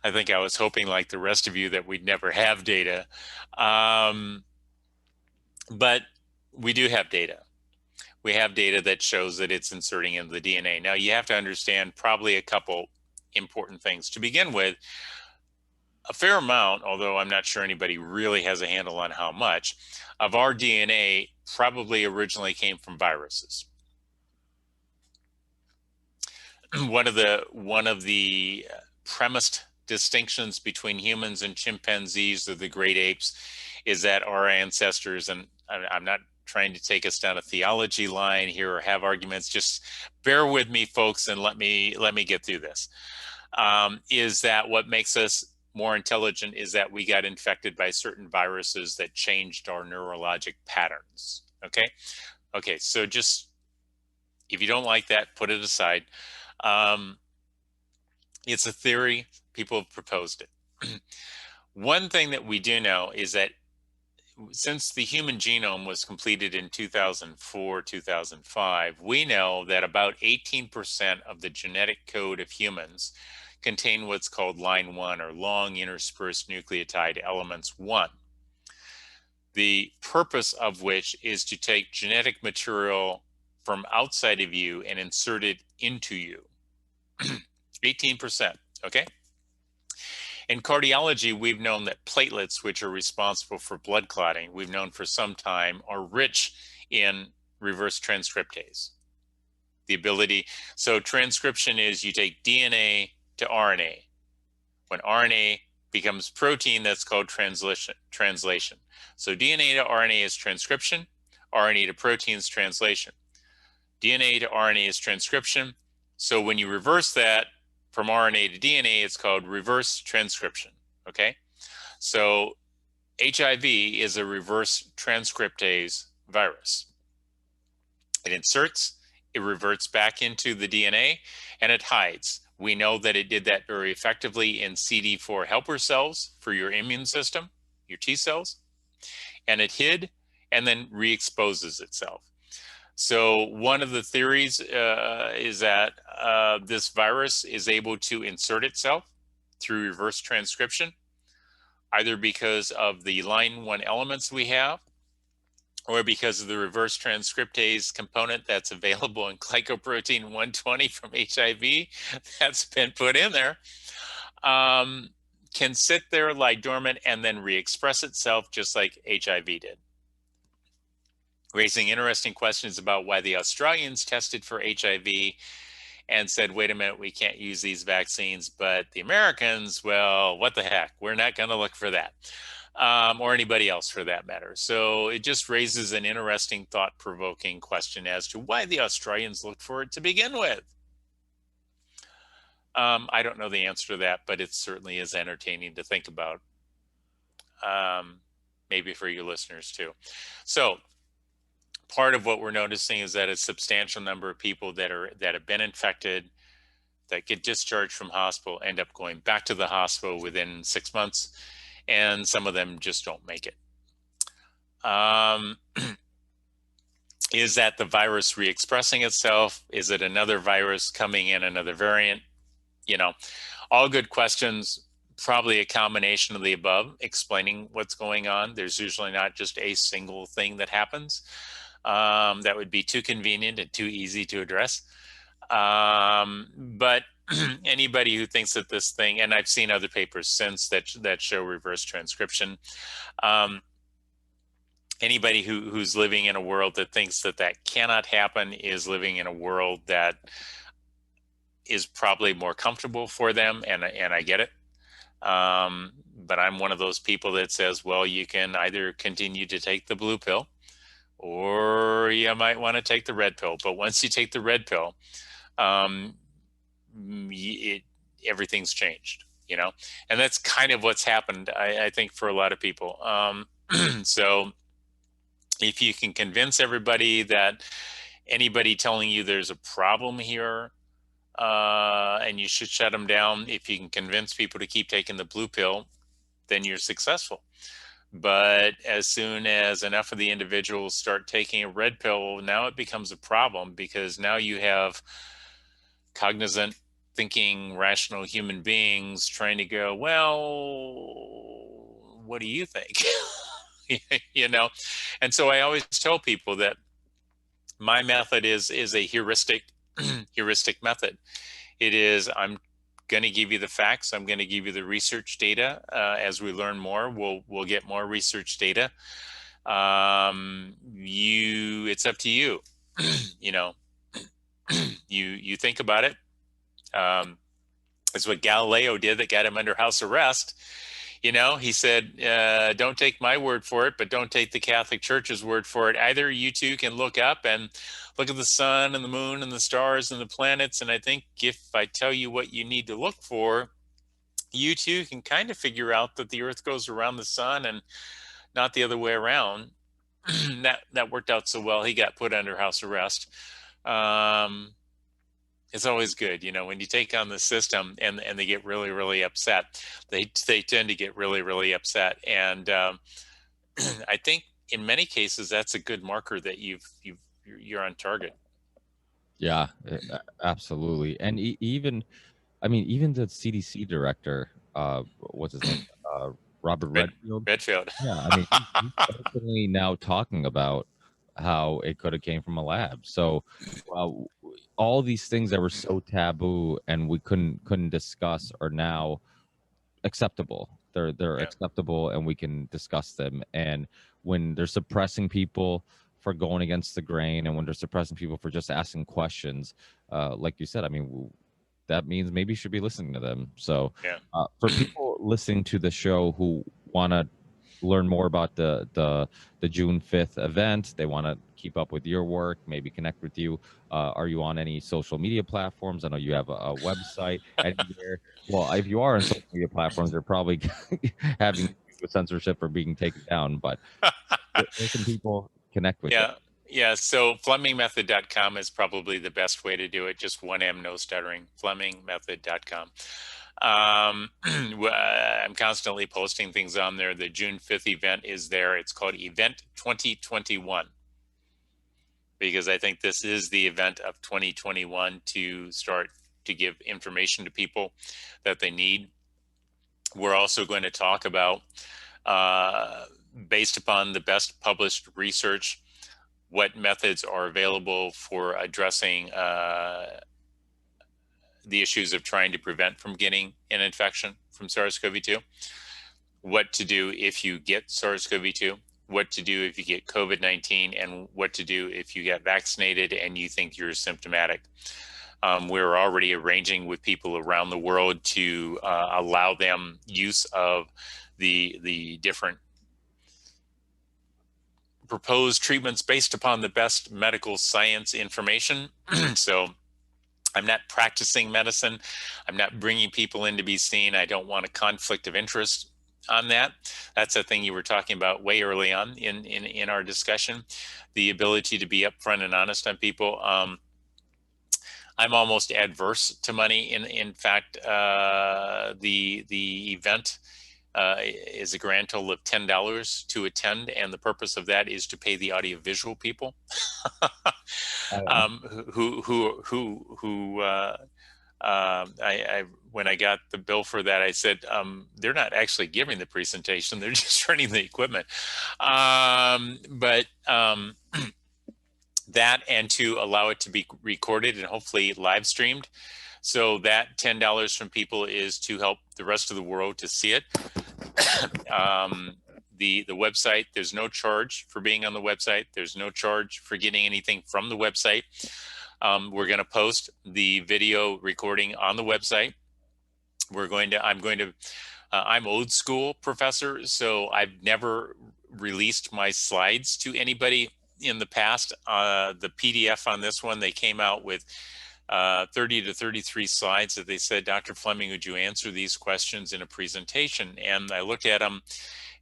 I think I was hoping, like the rest of you, that we'd never have data. But we do have data. We have data that shows that it's inserting into the DNA. Now, you have to understand probably a couple important things. To begin with, a fair amount, although I'm not sure anybody really has a handle on how much, of our DNA probably originally came from viruses. One of the premised distinctions between humans and chimpanzees, or the great apes, is that our ancestors, and I'm not trying to take us down a theology line here or have arguments, just bear with me, folks, and let me get through this, is that what makes us more intelligent is that we got infected by certain viruses that changed our neurologic patterns. Okay, so just, if you don't like that, put it aside. It's a theory, people have proposed it. One thing that we do know is that since the human genome was completed in 2004, 2005, we know that about 18% of the genetic code of humans contain what's called line 1, or long interspersed nucleotide elements 1. The purpose of which is to take genetic material from outside of you and insert it into you. 18%, okay? In cardiology, we've known that platelets, which are responsible for blood clotting, we've known for some time, are rich in reverse transcriptase. The ability, so transcription is you take DNA to RNA. When RNA becomes protein, that's called translation. So DNA to RNA is transcription, RNA to protein is translation. DNA to RNA is transcription. So when you reverse that from RNA to DNA, it's called reverse transcription, okay? So HIV is a reverse transcriptase virus. It inserts, it reverts back into the DNA, and it hides. We know that it did that very effectively in CD4 helper cells for your immune system, your T cells, and it hid and then re-exposes itself. So one of the theories is that this virus is able to insert itself through reverse transcription, either because of the line 1 elements we have, or because of the reverse transcriptase component that's available in glycoprotein 120 from HIV that's been put in there, can sit there, lie dormant, and then re-express itself just like HIV did. Raising interesting questions about why the Australians tested for HIV and said, wait a minute, we can't use these vaccines, but the Americans, well, what the heck, we're not going to look for that. Or anybody else for that matter. So it just raises an interesting thought-provoking question as to why the Australians looked for it to begin with. I don't know the answer to that, but it certainly is entertaining to think about. Maybe for you listeners too. So part of what we're noticing is that a substantial number of people that have been infected, that get discharged from hospital, end up going back to the hospital within 6 months, and some of them just don't make it. Is that the virus re-expressing itself? Is it another virus coming in, another variant? You know, all good questions, probably a combination of the above, explaining what's going on. There's usually not just a single thing that happens. That would be too convenient and too easy to address. But anybody who thinks that this thing, and I've seen other papers since that show reverse transcription, anybody who's living in a world that thinks that cannot happen is living in a world that is probably more comfortable for them, and I get it. But I'm one of those people that says, well, you can either continue to take the blue pill, or you might want to take the red pill. But once you take the red pill, everything's changed, you know, and that's kind of what's happened, I think, for a lot of people. So if you can convince everybody that anybody telling you there's a problem here, and you should shut them down, if you can convince people to keep taking the blue pill, then you're successful. But as soon as enough of the individuals start taking a red pill, now it becomes a problem, because now you have cognizant, thinking, rational human beings trying to go, well, what do you think? You know? And so I always tell people that my method is a heuristic method. It is, I'm going to give you the facts. I'm going to give you the research data. As we learn more, we'll get more research data. It's up to you. You know, you think about it. It's what Galileo did that got him under house arrest. You know, he said, don't take my word for it, but don't take the Catholic Church's word for it either. You two can look up and look at the sun and the moon and the stars and the planets. And I think if I tell you what you need to look for, you too can kind of figure out that the earth goes around the sun and not the other way around. That worked out so well, he got put under house arrest. It's always good, you know, when you take on the system and they get really, really upset. They tend to get really, really upset. And I think in many cases, that's a good marker that you're on target. Yeah, absolutely. And even I mean, even the CDC director, what's his name? Robert Redfield. Redfield. Yeah, I mean, he's openly now talking about how it could have came from a lab. So, uh, all these things that were so taboo and we couldn't discuss are now acceptable. They're Yeah. acceptable, and we can discuss them. And when they're suppressing people for going against the grain, and when they're suppressing people for just asking questions, like you said, I mean, that means maybe you should be listening to them. So, Yeah. for people listening to the show who want to learn more about the June 5th event, they want to keep up with your work, maybe connect with you. Are you on any social media platforms? I know you have a website. Anywhere? Well, if you are on social media platforms, they're probably having issues with censorship or being taken down. But where can people connect with you? Yeah. Yeah. So FlemingMethod.com is probably the best way to do it. Just one M, no stuttering. FlemingMethod.com. I'm constantly posting things on there. The June 5th event is there. It's called Event 2021 because I think this is the event of 2021 to start to give information to people that they need. We're also going to talk about, based upon the best published research, what methods are available for addressing the issues of trying to prevent from getting an infection from SARS-CoV-2, what to do if you get SARS-CoV-2, what to do if you get COVID-19, and what to do if you get vaccinated and you think you're symptomatic. We're already arranging with people around the world to allow them use of the different proposed treatments based upon the best medical science information. So I'm not practicing medicine. I'm not bringing people in to be seen. I don't want a conflict of interest on that. That's a thing you were talking about way early on in our discussion, the ability to be upfront and honest on people. I'm almost adverse to money. In fact, the event is a grand total of $10 to attend, and the purpose of that is to pay the audiovisual people I, who I when I got the bill for that, I said they're not actually giving the presentation; they're just running the equipment. But that, and to allow it to be recorded and hopefully live streamed. So that $10 from people is to help the rest of the world to see it. The website, there's no charge for being on the website. There's no charge for getting anything from the website. We're going to post the video recording on the website. I'm old school professor, so I've never released my slides to anybody in the past. The PDF on this one, they came out with 30 to 33 slides that they said, Dr. Fleming, would you answer these questions in a presentation? And I looked at them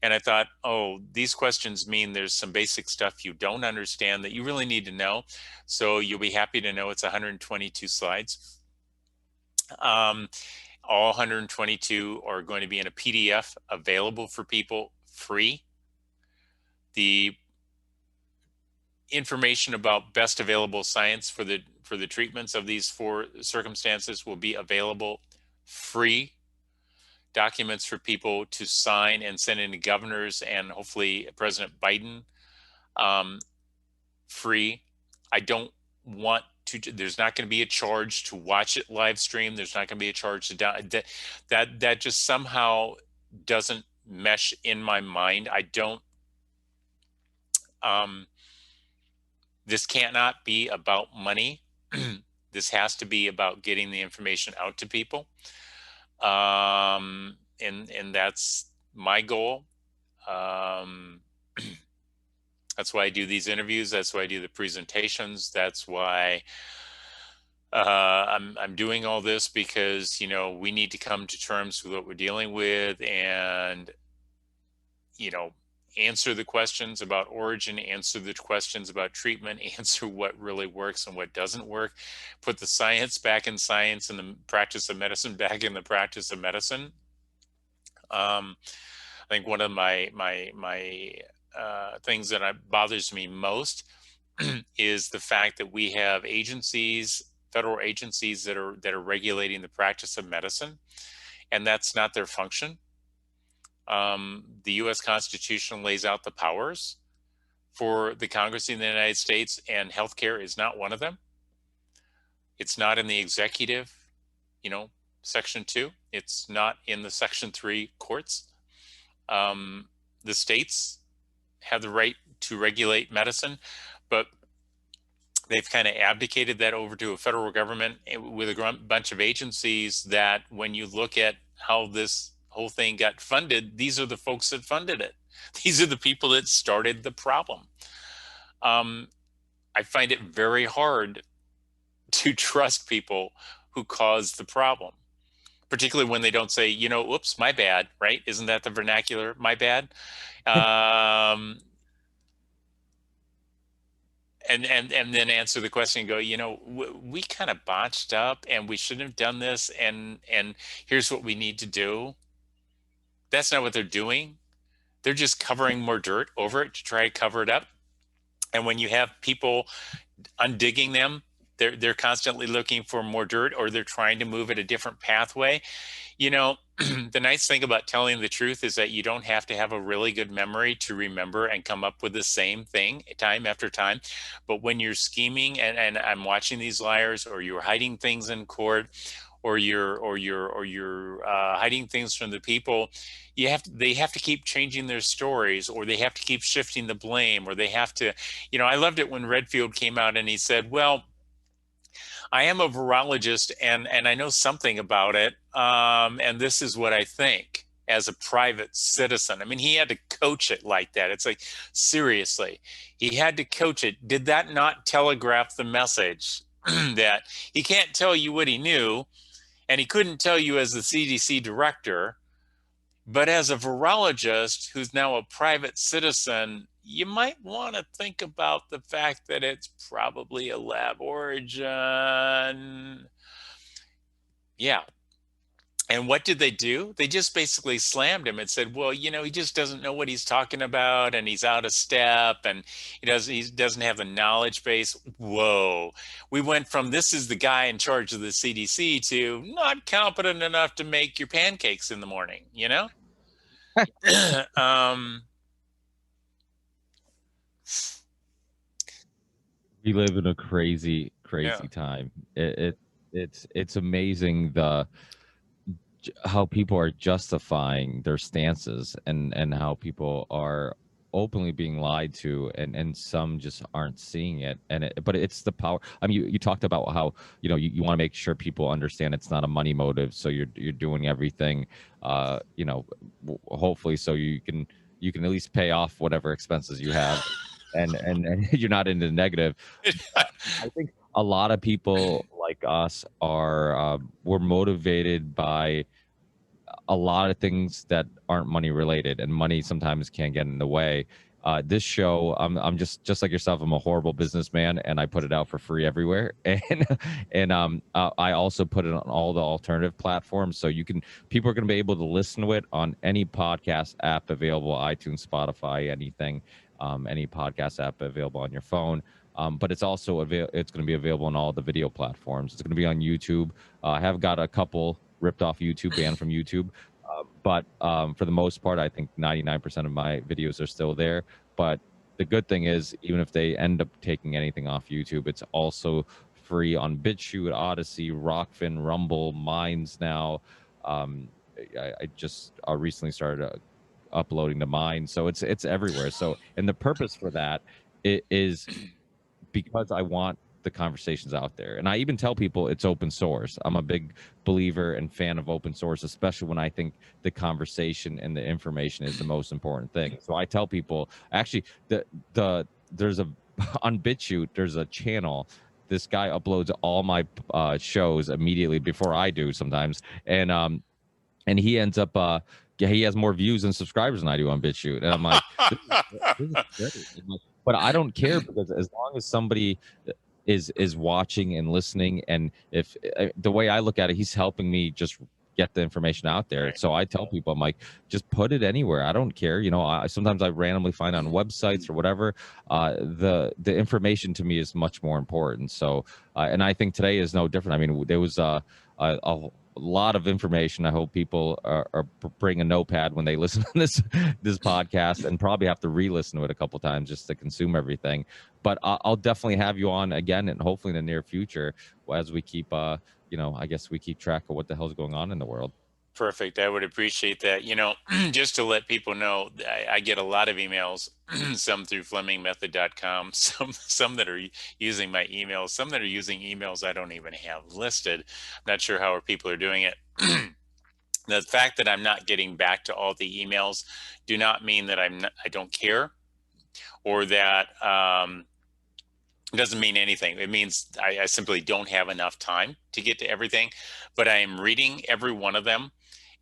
and I thought, oh, these questions mean there's some basic stuff you don't understand that you really need to know. So you'll be happy to know it's 122 slides. All 122 are going to be in a PDF available for people free. The information about best available science for the treatments of these 4 circumstances will be available free. Documents for people to sign and send in to governors and hopefully President Biden, free. I don't want to, there's not going to be a charge to watch it live stream. There's not going to be a charge to that just somehow doesn't mesh in my mind. I don't, this cannot be about money. This has to be about getting the information out to people. And that's my goal. That's why I do these interviews. That's why I do the presentations. That's why I'm doing all this, because, you know, we need to come to terms with what we're dealing with and, you know, answer the questions about origin, answer the questions about treatment, answer what really works and what doesn't work, put the science back in science and the practice of medicine back in the practice of medicine. I think one of my things that bothers me most is the fact that we have agencies federal agencies that are regulating the practice of medicine, and that's not their function. The U.S. Constitution lays out the powers for the Congress in the United States, and healthcare is not one of them. It's not in the executive, Section 2. It's not in the Section 3 courts. The states have the right to regulate medicine, but they've kind of abdicated that over to a federal government with a bunch of agencies that, when you look at how this whole thing got funded, these are the folks that funded it. These are the people that started the problem. I find it very hard to trust people who caused the problem, particularly when they don't say, oops, my bad, right? Isn't that the vernacular? My bad. And then answer the question and go, we kind of botched up and we shouldn't have done this. And here's what we need to do. That's not what they're doing. They're just covering more dirt over it to try to cover it up. And when you have people undigging them, they're constantly looking for more dirt, or they're trying to move at a different pathway. The nice thing about telling the truth is that you don't have to have a really good memory to remember and come up with the same thing time after time. But when you're scheming and I'm watching these liars, or you're hiding things in court, or you're hiding things from the people, they have to keep changing their stories, or they have to keep shifting the blame, or they have to, I loved it when Redfield came out and he said, well, I am a virologist and I know something about it. And this is what I think as a private citizen. I mean, he had to coach it like that. It's like, seriously, he had to coach it. Did that not telegraph the message that he can't tell you what he knew, and he couldn't tell you as the CDC director, but as a virologist who's now a private citizen, you might want to think about the fact that it's probably a lab origin. Yeah. And what did they do? They just basically slammed him and said, well, he just doesn't know what he's talking about, and he's out of step, and he doesn't have the knowledge base. Whoa. We went from this is the guy in charge of the CDC to not competent enough to make your pancakes in the morning, We live in a crazy time. It's amazing how people are justifying their stances, and how people are openly being lied to, and some just aren't seeing it. But it's the power. I mean, you talked about how you want to make sure people understand it's not a money motive, so you're doing everything hopefully so you can at least pay off whatever expenses you have. and you're not in the negative. I think a lot of people like us are we're motivated by a lot of things that aren't money related, and money sometimes can get in the way. This show, I'm just like yourself. I'm a horrible businessman, and I put it out for free everywhere. And I also put it on all the alternative platforms, so people are going to be able to listen to it on any podcast app available, iTunes, Spotify, anything, any podcast app available on your phone. But it's also it's going to be available on all the video platforms. It's going to be on YouTube. I have got a couple ripped off YouTube, banned from YouTube. But for the most part, I think 99% of my videos are still there. But the good thing is, even if they end up taking anything off YouTube, it's also free on BitChute, Odyssey, Rockfin, Rumble, Minds now. I just recently started uploading to Minds, so it's everywhere. So, and the purpose for that is because I want the conversations out there. And I even tell people it's open source. I'm a big believer and fan of open source, especially when I think the conversation and the information is the most important thing. So I tell people, actually, there's on BitChute, there's a channel. This guy uploads all my shows immediately before I do sometimes. And he ends up, he has more views and subscribers than I do on BitChute. And I'm like, this is great. But I don't care, because as long as somebody is watching and listening, and if the way I look at it, he's helping me just get the information out there. Right. So I tell people, I'm like, just put it anywhere. I don't care. Sometimes I randomly find on websites or whatever. The information to me is much more important. So, and I think today is no different. I mean, there was a lot of information. I hope people are bring a notepad when they listen to this podcast, and probably have to re-listen to it a couple times just to consume everything. But I'll definitely have you on again, and hopefully in the near future, as we keep I guess we keep track of what the hell's going on in the world. Perfect. I would appreciate that. Just to let people know, I get a lot of emails, some through FlemingMethod.com, some that are using my emails, some that are using emails I don't even have listed. Not sure how people are doing it. The fact that I'm not getting back to all the emails do not mean that I don't care, or that it doesn't mean anything. It means I simply don't have enough time to get to everything, but I am reading every one of them,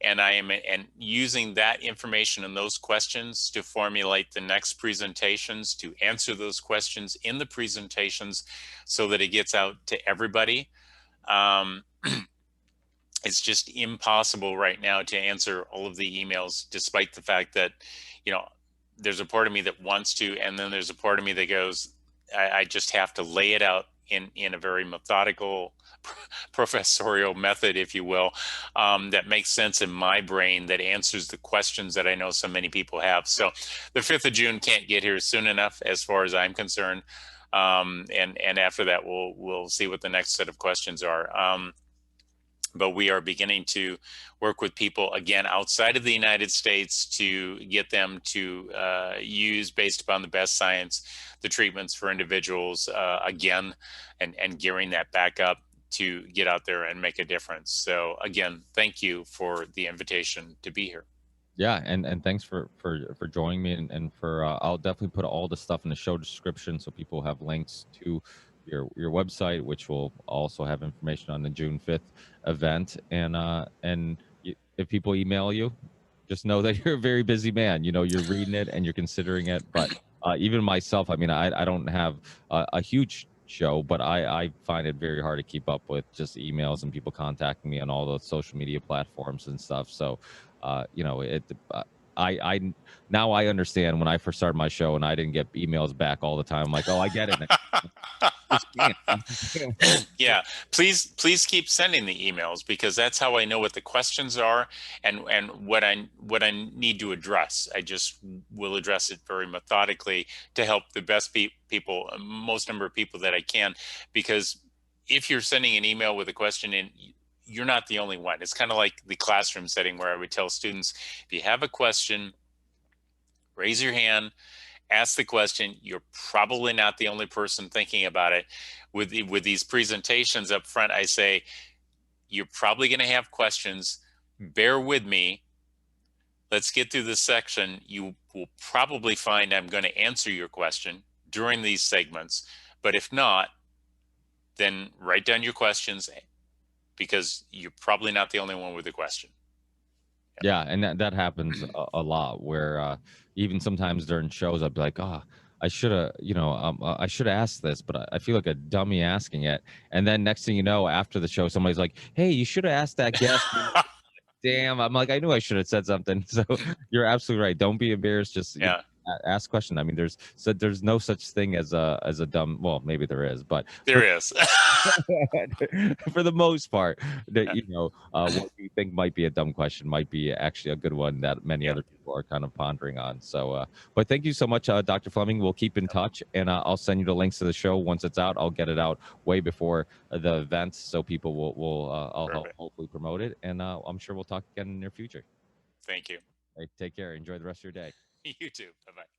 and I am using that information and those questions to formulate the next presentations, to answer those questions in the presentations, so that it gets out to everybody. It's just impossible right now to answer all of the emails, despite the fact that, there's a part of me that wants to, and then there's a part of me that goes, I just have to lay it out in a very methodical, professorial method, if you will, that makes sense in my brain, that answers the questions that I know so many people have. So the 5th of June can't get here soon enough, as far as I'm concerned. And after that, we'll see what the next set of questions are. But we are beginning to work with people, again, outside of the United States, to get them to use, based upon the best science, the treatments for individuals, again, and gearing that back up to get out there and make a difference. So again, thank you for the invitation to be here. Yeah, and thanks for joining me, and for I'll definitely put all the stuff in the show description, so people have links to your website, which will also have information on the June 5th event. And if people email you, just know that you're a very busy man. You're reading it and you're considering it. But even myself, I mean, I don't have a huge show, but I find it very hard to keep up with just emails and people contacting me on all the social media platforms and stuff. So I now I understand when I first started my show and I didn't get emails back all the time. I'm like, oh, I get it now. Yeah, please keep sending the emails, because that's how I know what the questions are, and what I need to address. I just will address it very methodically to help the best people, most number of people that I can. Because if you're sending an email with a question in, you're not the only one. It's kind of like the classroom setting, where I would tell students, if you have a question, raise your hand, ask the question. You're probably not the only person thinking about it. With these presentations up front, I say, you're probably going to have questions. Bear with me. Let's get through this section. You will probably find I'm going to answer your question during these segments. But if not, then write down your questions, because you're probably not the only one with a question. Yeah, and that happens a lot, where even sometimes during shows I'd be like, oh, I should have, I should have asked this, but I feel like a dummy asking it. And then next thing you know, after the show, somebody's like, hey, you should have asked that guest. Damn, I'm like, I knew I should have said something. So you're absolutely right. Don't be embarrassed. Just Yeah. Ask question. I mean, there's no such thing as a dumb. Well, maybe there is, but there is. For the most part, that what you think might be a dumb question might be actually a good one that many other people are kind of pondering on. So, but thank you so much, Dr. Fleming. We'll keep in touch, and I'll send you the links to the show once it's out. I'll get it out way before the event, so people will I'll help hopefully promote it, and I'm sure we'll talk again in the near future. Thank you. Hey, take care. Enjoy the rest of your day. You too. Bye-bye.